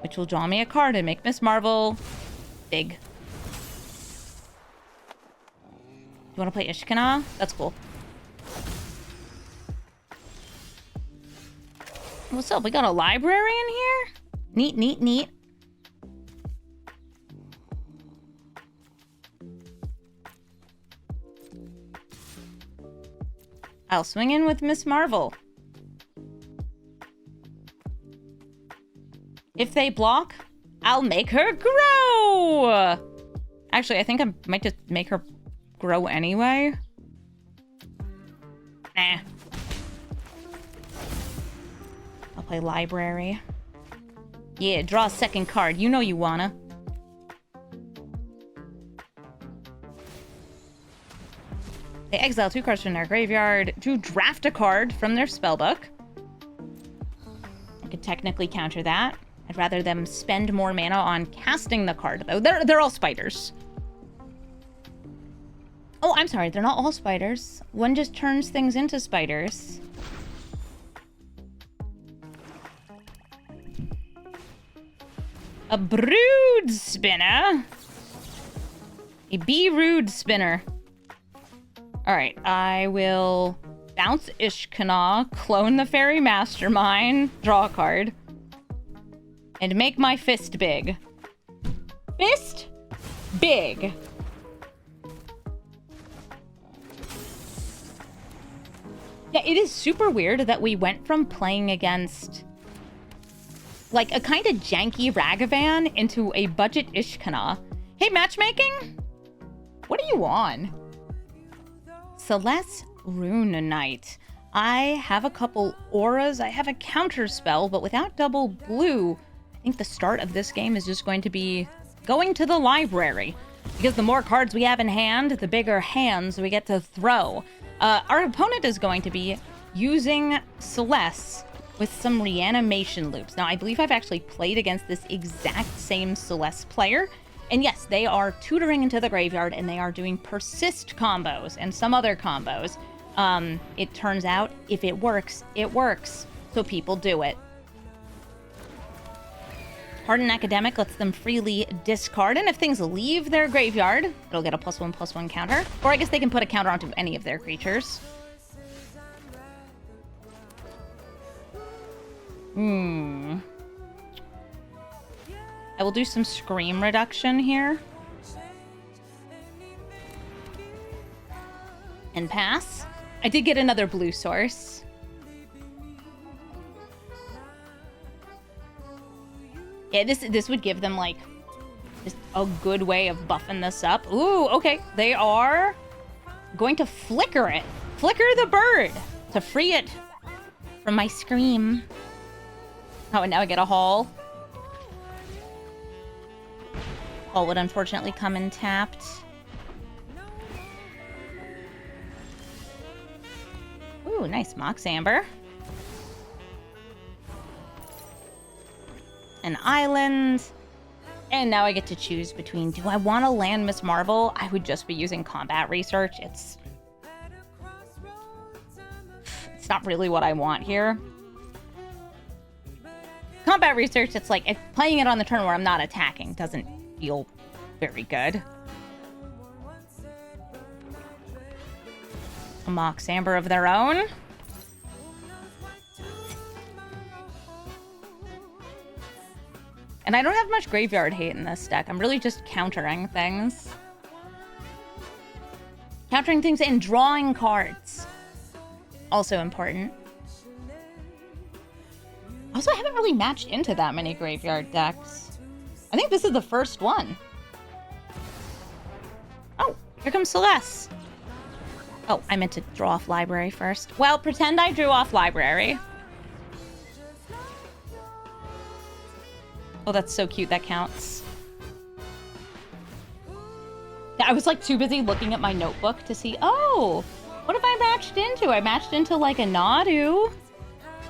Which will draw me a card and make Miss Marvel big. You want to play Ishkana? That's cool. What's up? We got a library in here? Neat, neat, neat. I'll swing in with Miss Marvel. If they block, I'll make her grow! Actually, I think I might just make her grow anyway. Nah. I'll play Library. Yeah, draw a second card. You know you wanna. They exile 2 cards from their graveyard to draft a card from their spellbook. I could technically counter that. I'd rather them spend more mana on casting the card, though. They're all spiders. Oh, I'm sorry. They're not all spiders. One just turns things into spiders. A Brood Spinner. A Brood Spinner. Alright, I will bounce Ishkana, clone the Fairy Mastermind, draw a card, and make my fist big. Fist big. Yeah, it is super weird that we went from playing against like a kind of janky Ragavan into a budget Ishkana. Hey, matchmaking? What are you on? Celeste Rune Knight. I have a couple auras. I have a counter spell, but without double blue, I think the start of this game is just going to be going to the library. Because the more cards we have in hand, the bigger hands we get to throw. Our opponent is going to be using Celeste with some reanimation loops. Now, I believe I've actually played against this exact same Celeste player And yes, they are tutoring into the graveyard, and they are doing persist combos and some other combos. It turns out, if it works, it works. So people do it. Hardened Academic lets them freely discard, and if things leave their graveyard, it'll get a +1/+1 counter. Or I guess they can put a counter onto any of their creatures. I will do some scream reduction here. And pass. I did get another blue source. Yeah, this would give them, like, just a good way of buffing this up. Ooh, okay. They are going to flicker it. Flicker the bird to free it from my scream. Oh, and now I get a haul. Haul would unfortunately come in tapped. Ooh, nice Mox Amber. An island. And now I get to choose between, do I want to land Miss Marvel? I would just be using combat research. It's not really what I want here. Combat research, it's like, if playing it on the turn where I'm not attacking doesn't feel very good. A Mox Amber of their own. And I don't have much graveyard hate in this deck. I'm really just countering things. Countering things and drawing cards. Also important. Also, I haven't really matched into that many graveyard decks. I think this is the first one. Oh, here comes Celeste. Oh, I meant to draw off library first. Well, pretend I drew off library. Oh, that's so cute. That counts. Yeah, I was like too busy looking at my notebook to see, oh, what have I matched into? I matched into like a Nadu.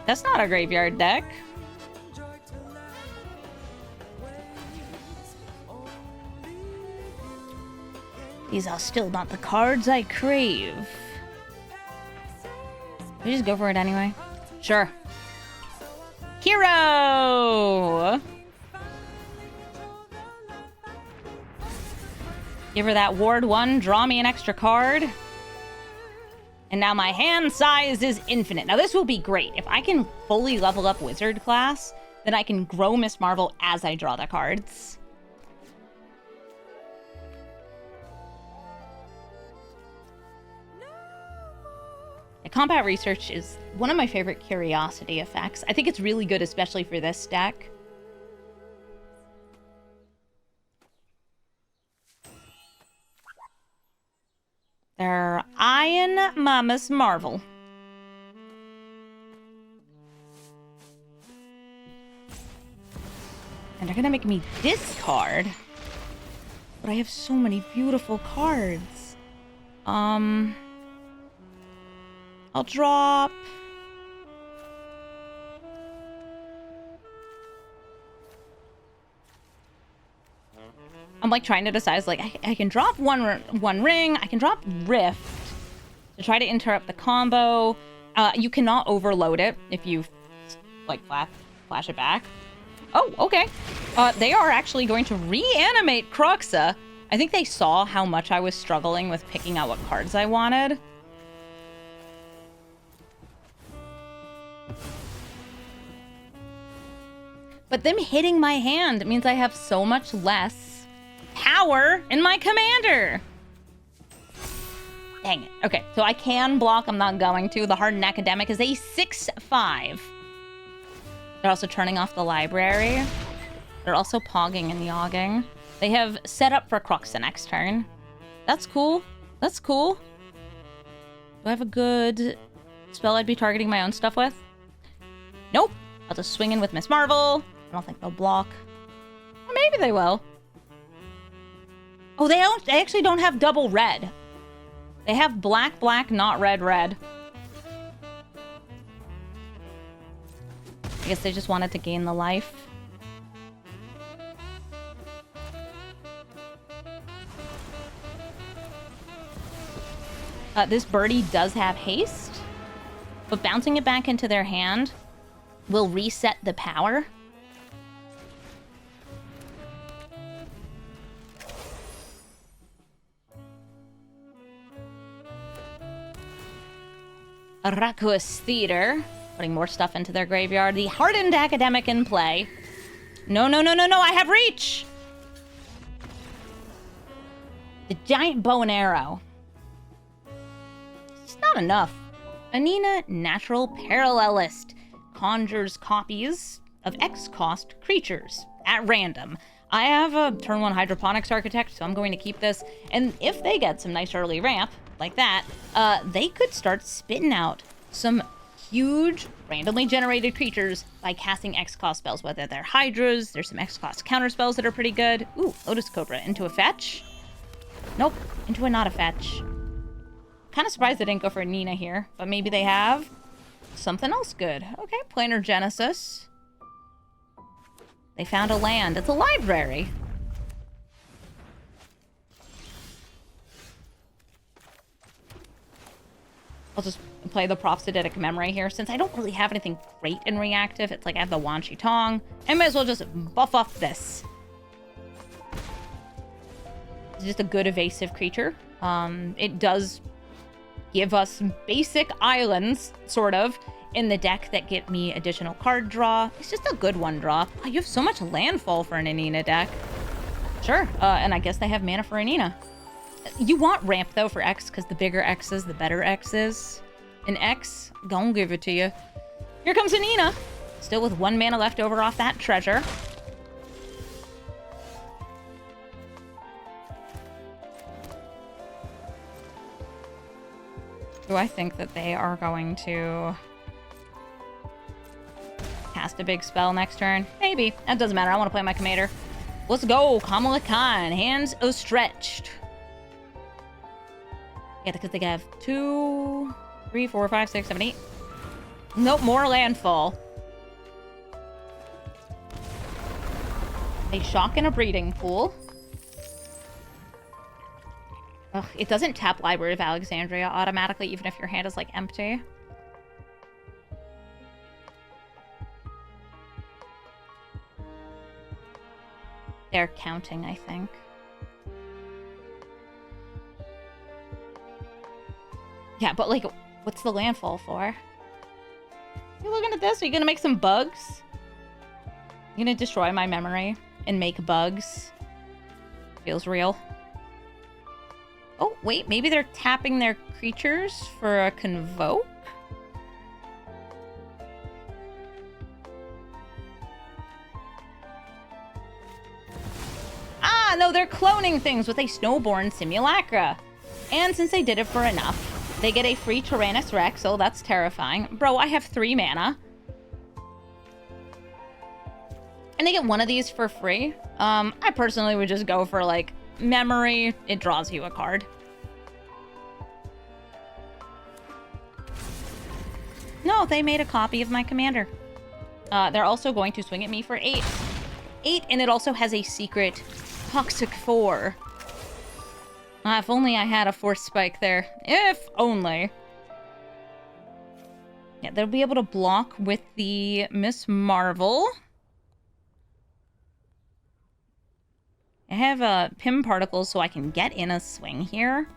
That's not a graveyard deck. These are still not the cards I crave. We just go for it anyway. Sure. Hero! Give her that Ward 1, draw me an extra card. And now my hand size is infinite. Now this will be great. If I can fully level up Wizard class, then I can grow Miss Marvel as I draw the cards. The combat research is one of my favorite curiosity effects. I think it's really good, especially for this deck. They're eyeing Mama's Marvel. And they're gonna make me discard. But I have so many beautiful cards. I'll drop... I'm like trying to decide, like, I can drop one ring, I can drop Rift to try to interrupt the combo. You cannot overload it if you like flash it back. Oh, okay. They are actually going to reanimate Croxa. I think they saw how much I was struggling with picking out what cards I wanted. But them hitting my hand means I have so much less power in my commander. Dang it. Okay, so I can block. I'm not going to. The Hardened Academic is a 6/5. They're also turning off the library. They're also pogging and yogging. They have set up for Croxa next turn. That's cool. That's cool. Do I have a good spell I'd be targeting my own stuff with? Nope. I'll just swing in with Miss Marvel. I don't think they'll block. Or maybe they will. Oh, they actually don't have double red. They have black, black, not red, red. I guess they just wanted to gain the life. This birdie does have haste, but bouncing it back into their hand will reset the power. Rakus Theater, putting more stuff into their graveyard. The Hardened Academic in play. No, no, no, no, no, I have reach! The Giant Bow and Arrow. It's not enough. Anina, Natural Parallelist. Conjures copies of X-cost creatures at random. I have a turn 1 Hydroponics Architect, so I'm going to keep this. And if they get some nice early ramp, like that, they could start spitting out some huge randomly generated creatures by casting X-cost spells, whether they're Hydras, there's some X-cost counter spells that are pretty good. Ooh, Lotus Cobra into a fetch. Nope, into a not a fetch. Kind of surprised they didn't go for a Nina here, but maybe they have something else good. Okay, Planar Genesis. They found a land. It's a library. I'll just play the Prophetic Memory here. Since I don't really have anything great in reactive, it's like I have the Wan Shi Tong. I might as well just buff up this. It's just a good evasive creature. It does give us basic islands, sort of, in the deck that get me additional card draw. It's just a good one drop. Oh, you have so much landfall for an Anina deck. Sure, and I guess they have mana for Anina. You want ramp, though, for X, because the bigger X is, the better X is. An X, gonna give it to you. Here comes Anina. Still with 1 mana left over off that treasure. Do I think that they are going to cast a big spell next turn? Maybe. That doesn't matter. I want to play my Commander. Let's go. Kamala Khan. Hands stretched. Yeah, because they have 2, 3, 4, 5, 6, 7, 8. Nope, more landfall. A shock and a breeding pool. Ugh, it doesn't tap Library of Alexandria automatically, even if your hand is, like, empty. They're counting, I think. Yeah, but, like, what's the landfall for? You looking at this? Are you gonna make some bugs? You gonna destroy my memory and make bugs? Feels real. Oh, wait, maybe they're tapping their creatures for a Convoke? Ah, no, they're cloning things with a Snowborn Simulacra. And since they did it for enough, they get a free Tyrannus Rex, so that's terrifying. Bro, I have 3 mana. And they get one of these for free. I personally would just go for, like, memory. It draws you a card. No, they made a copy of my commander. They're also going to swing at me for 8. 8, and it also has a secret Toxic 4. If only I had a Force Spike there. If only. Yeah, they'll be able to block with the Miss Marvel. I have Pim Particles so I can get in a swing here.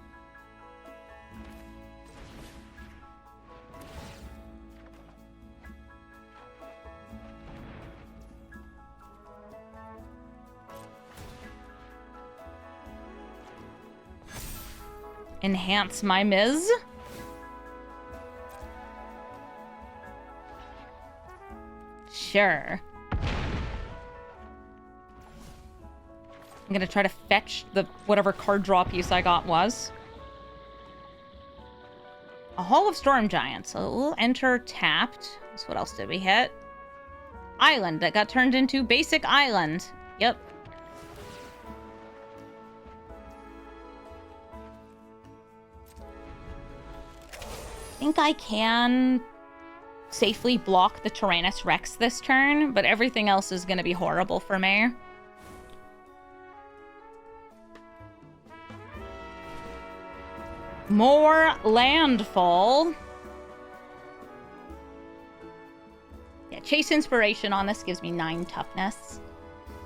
Enhance my Miz. Sure. I'm gonna try to fetch the whatever card draw piece I got was. A Hall of Storm Giants. So we'll enter tapped. So what else did we hit? Island that got turned into basic island. Yep. I think I can safely block the Tyrannus Rex this turn, but everything else is going to be horrible for me. More landfall. Yeah, chase inspiration on this gives me 9 toughness.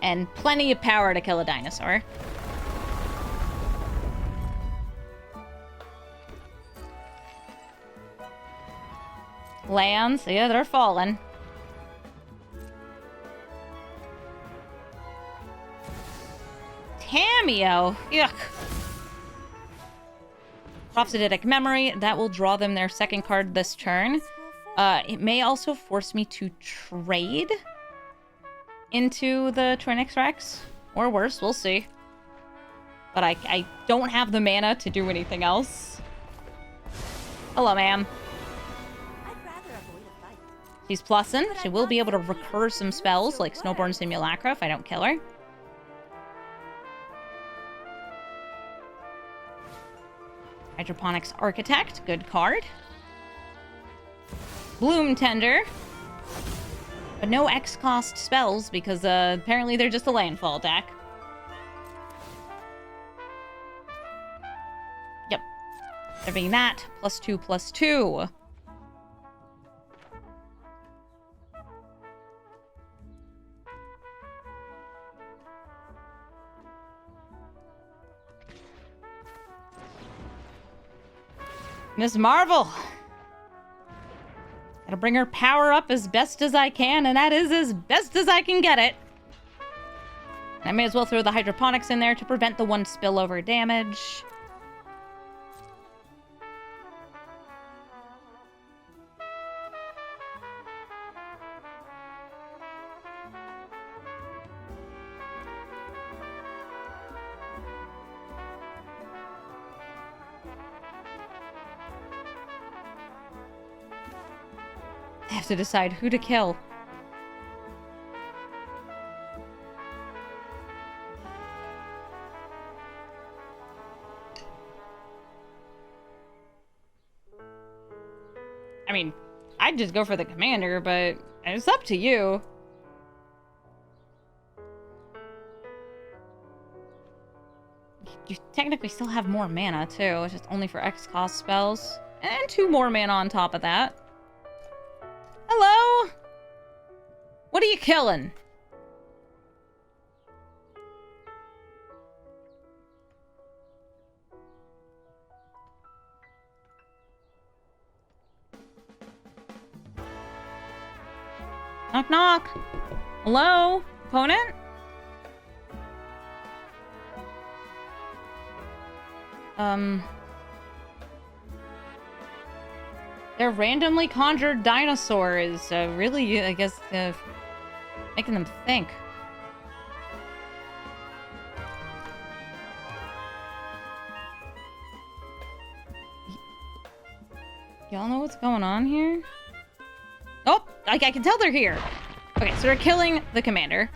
And plenty of power to kill a dinosaur. Lands, yeah, they're falling. Cameo, yuck. Propsidic Memory, that will draw them their second card this turn. It may also force me to trade into the Trinix Rex. Or worse, we'll see. But I don't have the mana to do anything else. Hello, ma'am. She's plussing. She will be able to recur some spells like Snowborn Simulacra if I don't kill her. Hydroponics Architect, good card. Bloom Tender. But no X-cost spells because apparently they're just a landfall deck. Yep. There being that, +2/+2. Miss Marvel! Gotta bring her power up as best as I can, and that is as best as I can get it. And I may as well throw the hydroponics in there to prevent the 1 spillover damage. I have to decide who to kill. I mean, I'd just go for the commander, but it's up to you. You technically still have more mana, too. It's just only for X-cost spells. And 2 more mana on top of that. Hello? What are you killing? Knock, knock. Hello? Opponent? Their randomly conjured dinosaur is really, I guess, making them think. Y'all know what's going on here? Oh, I can tell they're here. Okay, so they're killing the commander.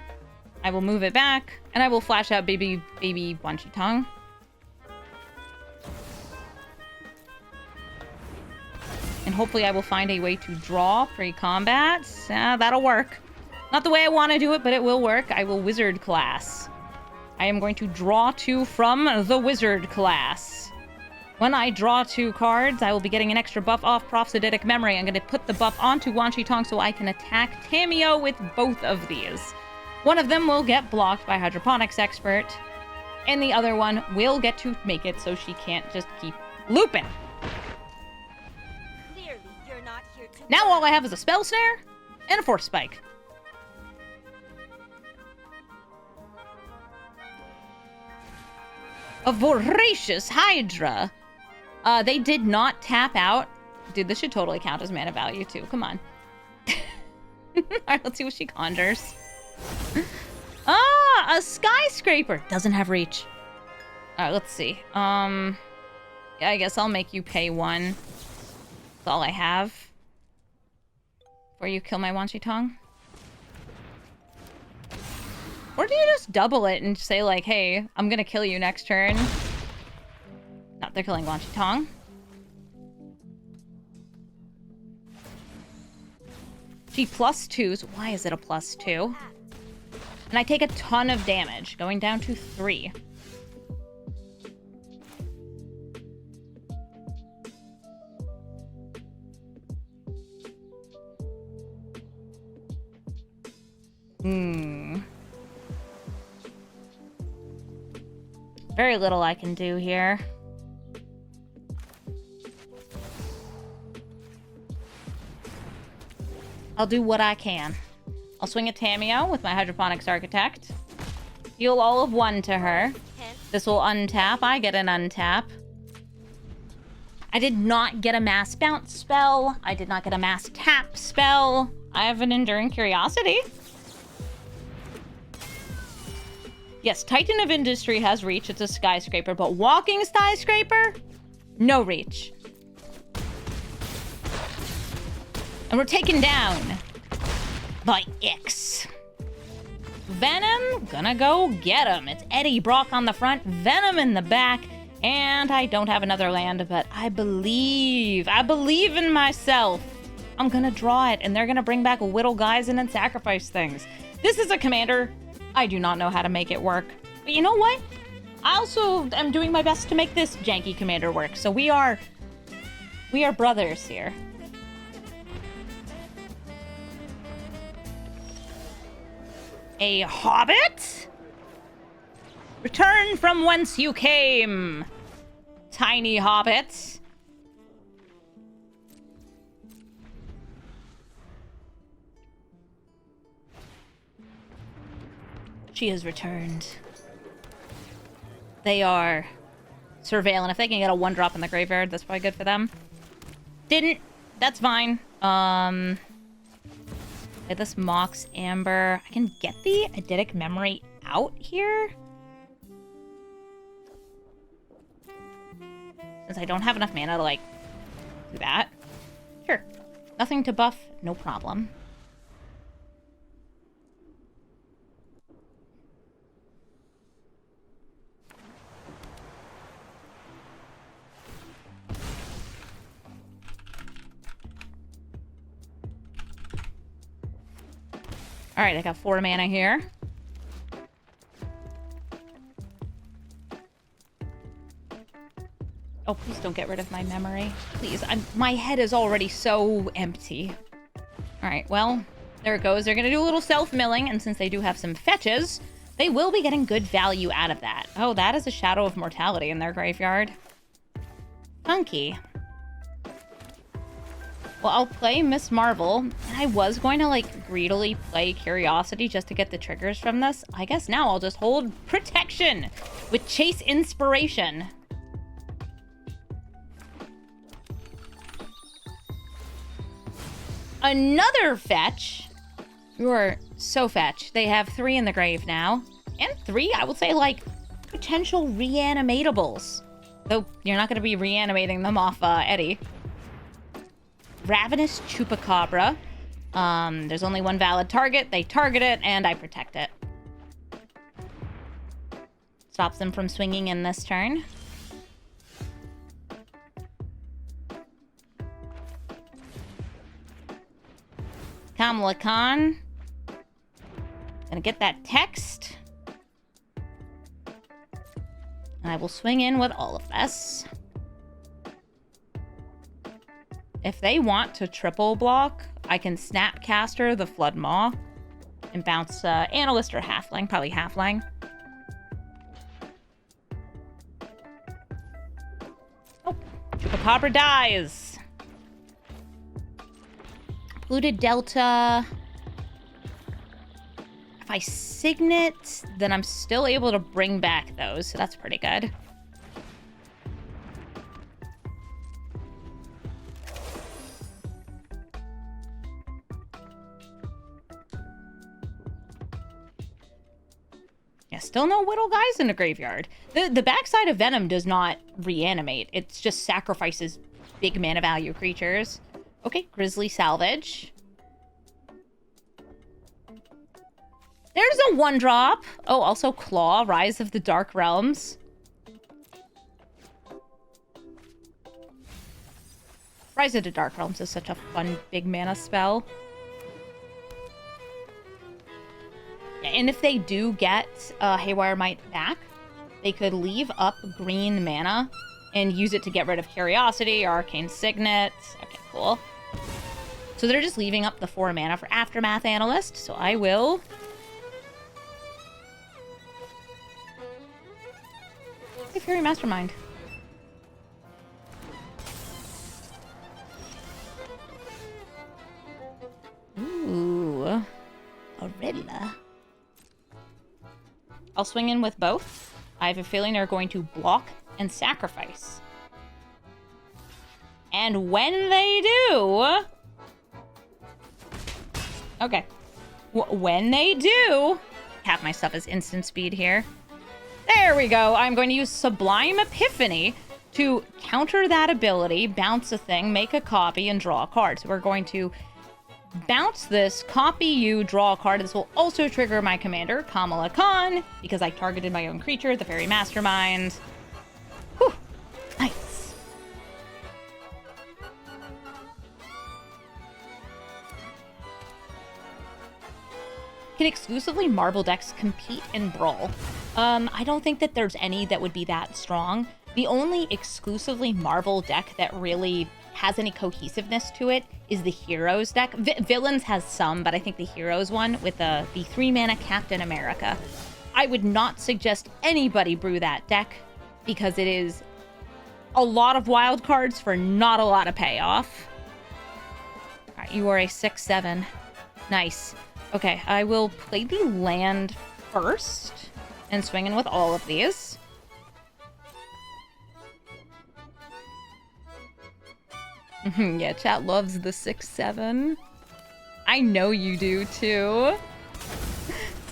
I will move it back, and I will flash out baby Wanchi Tongue. And hopefully I will find a way to draw pre-combat. That'll work. Not the way I want to do it, but it will work. I will wizard class. I am going to draw 2 from the wizard class. When I draw 2 cards, I will be getting an extra buff off Propsidic Memory. I'm going to put the buff onto Wanchi Tongue so I can attack Tameo with both of these. One of them will get blocked by Hydroponics Expert, and the other one will get to make it so she can't just keep looping. Now all I have is a Spell Snare and a Force Spike. A Voracious Hydra. They did not tap out. Dude, this should totally count as mana value too. Come on. Alright, let's see what she conjures. A Skyscraper. Doesn't have reach. Alright, let's see. Yeah, I guess I'll make you pay 1. That's all I have. Before you kill my Wanchi Tongue? Or do you just double it and say, like, hey, I'm gonna kill you next turn? No, they're killing Wanchi Tongue. She +2s. Why is it a +2? And I take a ton of damage, going down to 3. Very little I can do here. I'll do what I can. I'll swing a Tameo with my Hydroponics Architect. Heal all of 1 to her. This will untap. I get an untap. I did not get a Mass Bounce spell. I did not get a Mass Tap spell. I have an Enduring Curiosity. Yes, Titan of Industry has reach. It's a skyscraper, but walking skyscraper? No reach. And we're taken down by X. Venom, gonna go get him. It's Eddie Brock on the front, Venom in the back, and I don't have another land, but I believe in myself. I'm gonna draw it, and they're gonna bring back Whittle Guys and then sacrifice things. This is a commander. I do not know how to make it work. But you know what? I also am doing my best to make this janky commander work. So we are brothers here. A hobbit? Return from whence you came, tiny hobbit. She has returned. They are surveilling. If they can get a 1-drop in the graveyard, that's probably good for them. Didn't. That's fine. This Mox Amber. I can get the Eidetic Memory out here. Since I don't have enough mana to, like, do that. Sure. Nothing to buff. No problem. Alright, I got 4 mana here. Oh, please don't get rid of my memory. Please, my head is already so empty. Alright, well, there it goes. They're gonna do a little self-milling, and since they do have some fetches, they will be getting good value out of that. Oh, that is a Shadow of Mortality in their graveyard. Funky. Well, I'll play Miss Marvel, and I was going to, like, greedily play Curiosity just to get the triggers from this. I guess now I'll just hold Protection with Chase Inspiration. Another fetch. You are so fetch. They have 3 in the grave now. And 3, I would say, like, potential reanimatables. Though you're not going to be reanimating them off Eddie. Ravenous Chupacabra. There's only 1 valid target. They target it, and I protect it. Stops them from swinging in this turn. Kamala Khan. Gonna get that text. And I will swing in with all of this. If they want to triple block, I can Snapcaster the Flood Maw and bounce Analyst or Halfling, probably Halfling. Oh, Chupacabra dies. Polluted Delta. If I Signet, then I'm still able to bring back those, so that's pretty good. Yeah, still no Whittle Guys in the graveyard. The backside of Venom does not reanimate. It just sacrifices big mana value creatures. Okay, Grizzly Salvage. There's a 1-drop. Oh, also Claw, Rise of the Dark Realms. Rise of the Dark Realms is such a fun big mana spell. And if they do get Haywire Might back, they could leave up green mana and use it to get rid of Curiosity or Arcane Signet. Okay, cool. So they're just leaving up the 4 mana for Aftermath Analyst. So I will Fairy Mastermind. Ooh, a Riddler. I'll swing in with both. I have a feeling they're going to block and sacrifice. And when they do... Okay. When they do... Have my stuff as instant speed here. There we go. I'm going to use Sublime Epiphany to counter that ability, bounce a thing, make a copy, and draw a card. So we're going to bounce this, copy you, draw a card. This will also trigger my commander, Kamala Khan, because I targeted my own creature, the Fairy Mastermind. Whew. Nice. Can exclusively Marvel decks compete in Brawl? I don't think that there's any that would be that strong. The only exclusively Marvel deck that really has any cohesiveness to it is the Heroes deck. Villains has some, but I think the Heroes one with the 3-mana Captain America. I would not suggest anybody brew that deck because it is a lot of wild cards for not a lot of payoff. All right, you are a 6/7. Nice. Okay, I will play the land first and swing in with all of these. Yeah, chat loves the 6/7. I know you do too.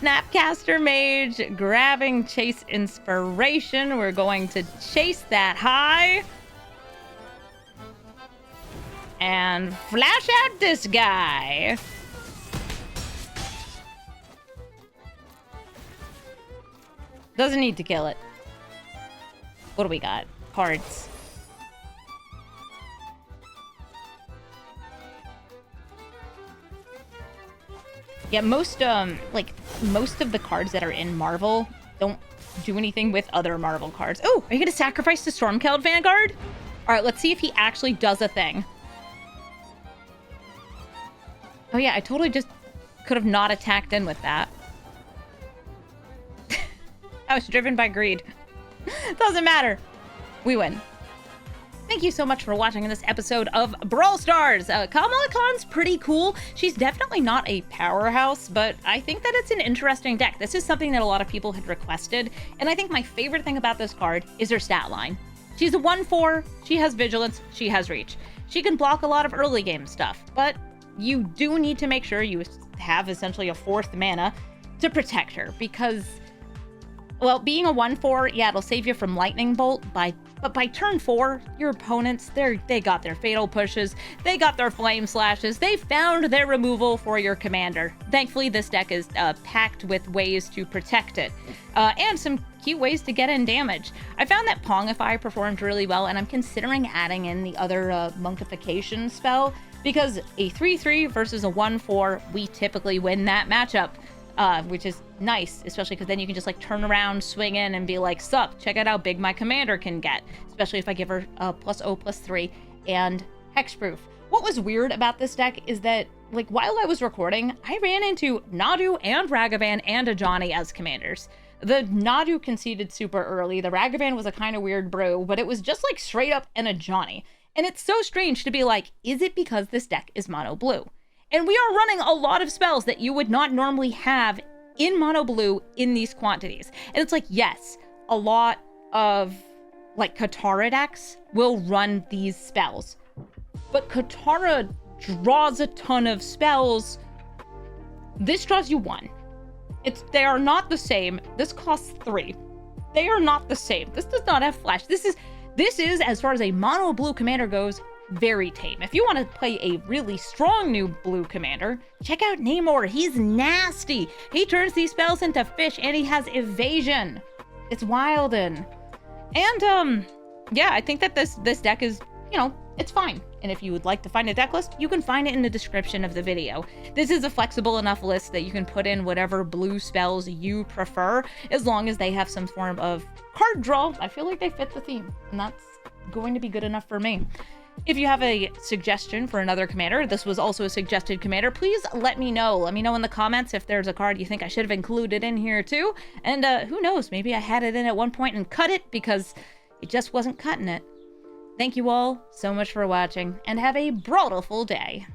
Snapcaster Mage, grabbing Chase Inspiration. We're going to chase that high. And flash out this guy. Doesn't need to kill it. What do we got? Cards. Yeah, most of the cards that are in Marvel don't do anything with other Marvel cards. Oh, are you gonna sacrifice the Stormcloud Vanguard? All right, let's see if he actually does a thing. Oh yeah, I totally just could have not attacked in with that. I was driven by greed. Doesn't matter. We win. Thank you so much for watching this episode of Brawl Stars. Kamala Khan's pretty cool. She's definitely not a powerhouse, but I think that it's an interesting deck. This is something that a lot of people had requested, and I think my favorite thing about this card is her stat line. She's a 1/4, she has Vigilance, she has Reach. She can block a lot of early game stuff, but you do need to make sure you have essentially a 4th mana to protect her, because, well, being a 1/4, yeah, it'll save you from Lightning Bolt, but by turn 4, your opponents, they got their Fatal Pushes, they got their Flame Slashes, they found their removal for your commander. Thankfully, this deck is packed with ways to protect it, and some cute ways to get in damage. I found that Pongify performed really well, and I'm considering adding in the other Monkification spell, because a 3/3 versus a 1/4, we typically win that matchup. Which is nice, especially because then you can just like turn around, swing in, and be like, sup, check out how big my commander can get, especially if I give her +0/+3 and hexproof. What was weird about this deck is that, like, while I was recording, I ran into Nadu and Ragavan and Ajani as commanders. The Nadu conceded super early, the Ragavan was a kind of weird brew, but it was just like straight up an Ajani. And it's so strange to be like, is it because this deck is mono blue? And we are running a lot of spells that you would not normally have in mono blue in these quantities. And it's like, yes, a lot of like Katara decks will run these spells, but Katara draws a ton of spells. This draws you 1. They are not the same. This costs 3. They are not the same. This does not have flash. This is, as far as a mono blue commander goes, very tame. If you want to play a really strong new blue commander, check out Namor. He's nasty. He turns these spells into fish, and he has evasion. It's wild. And yeah, I think that this deck is, you know, it's fine. And if you would like to find a deck list, you can find it in the description of the video. This is a flexible enough list that you can put in whatever blue spells you prefer, as long as they have some form of card draw. I feel like they fit the theme, and that's going to be good enough for me. If you have a suggestion for another commander, this was also a suggested commander, please let me know. Let me know in the comments if there's a card you think I should have included in here too. And who knows, maybe I had it in at one point and cut it because it just wasn't cutting it. Thank you all so much for watching, and have a brawlful day.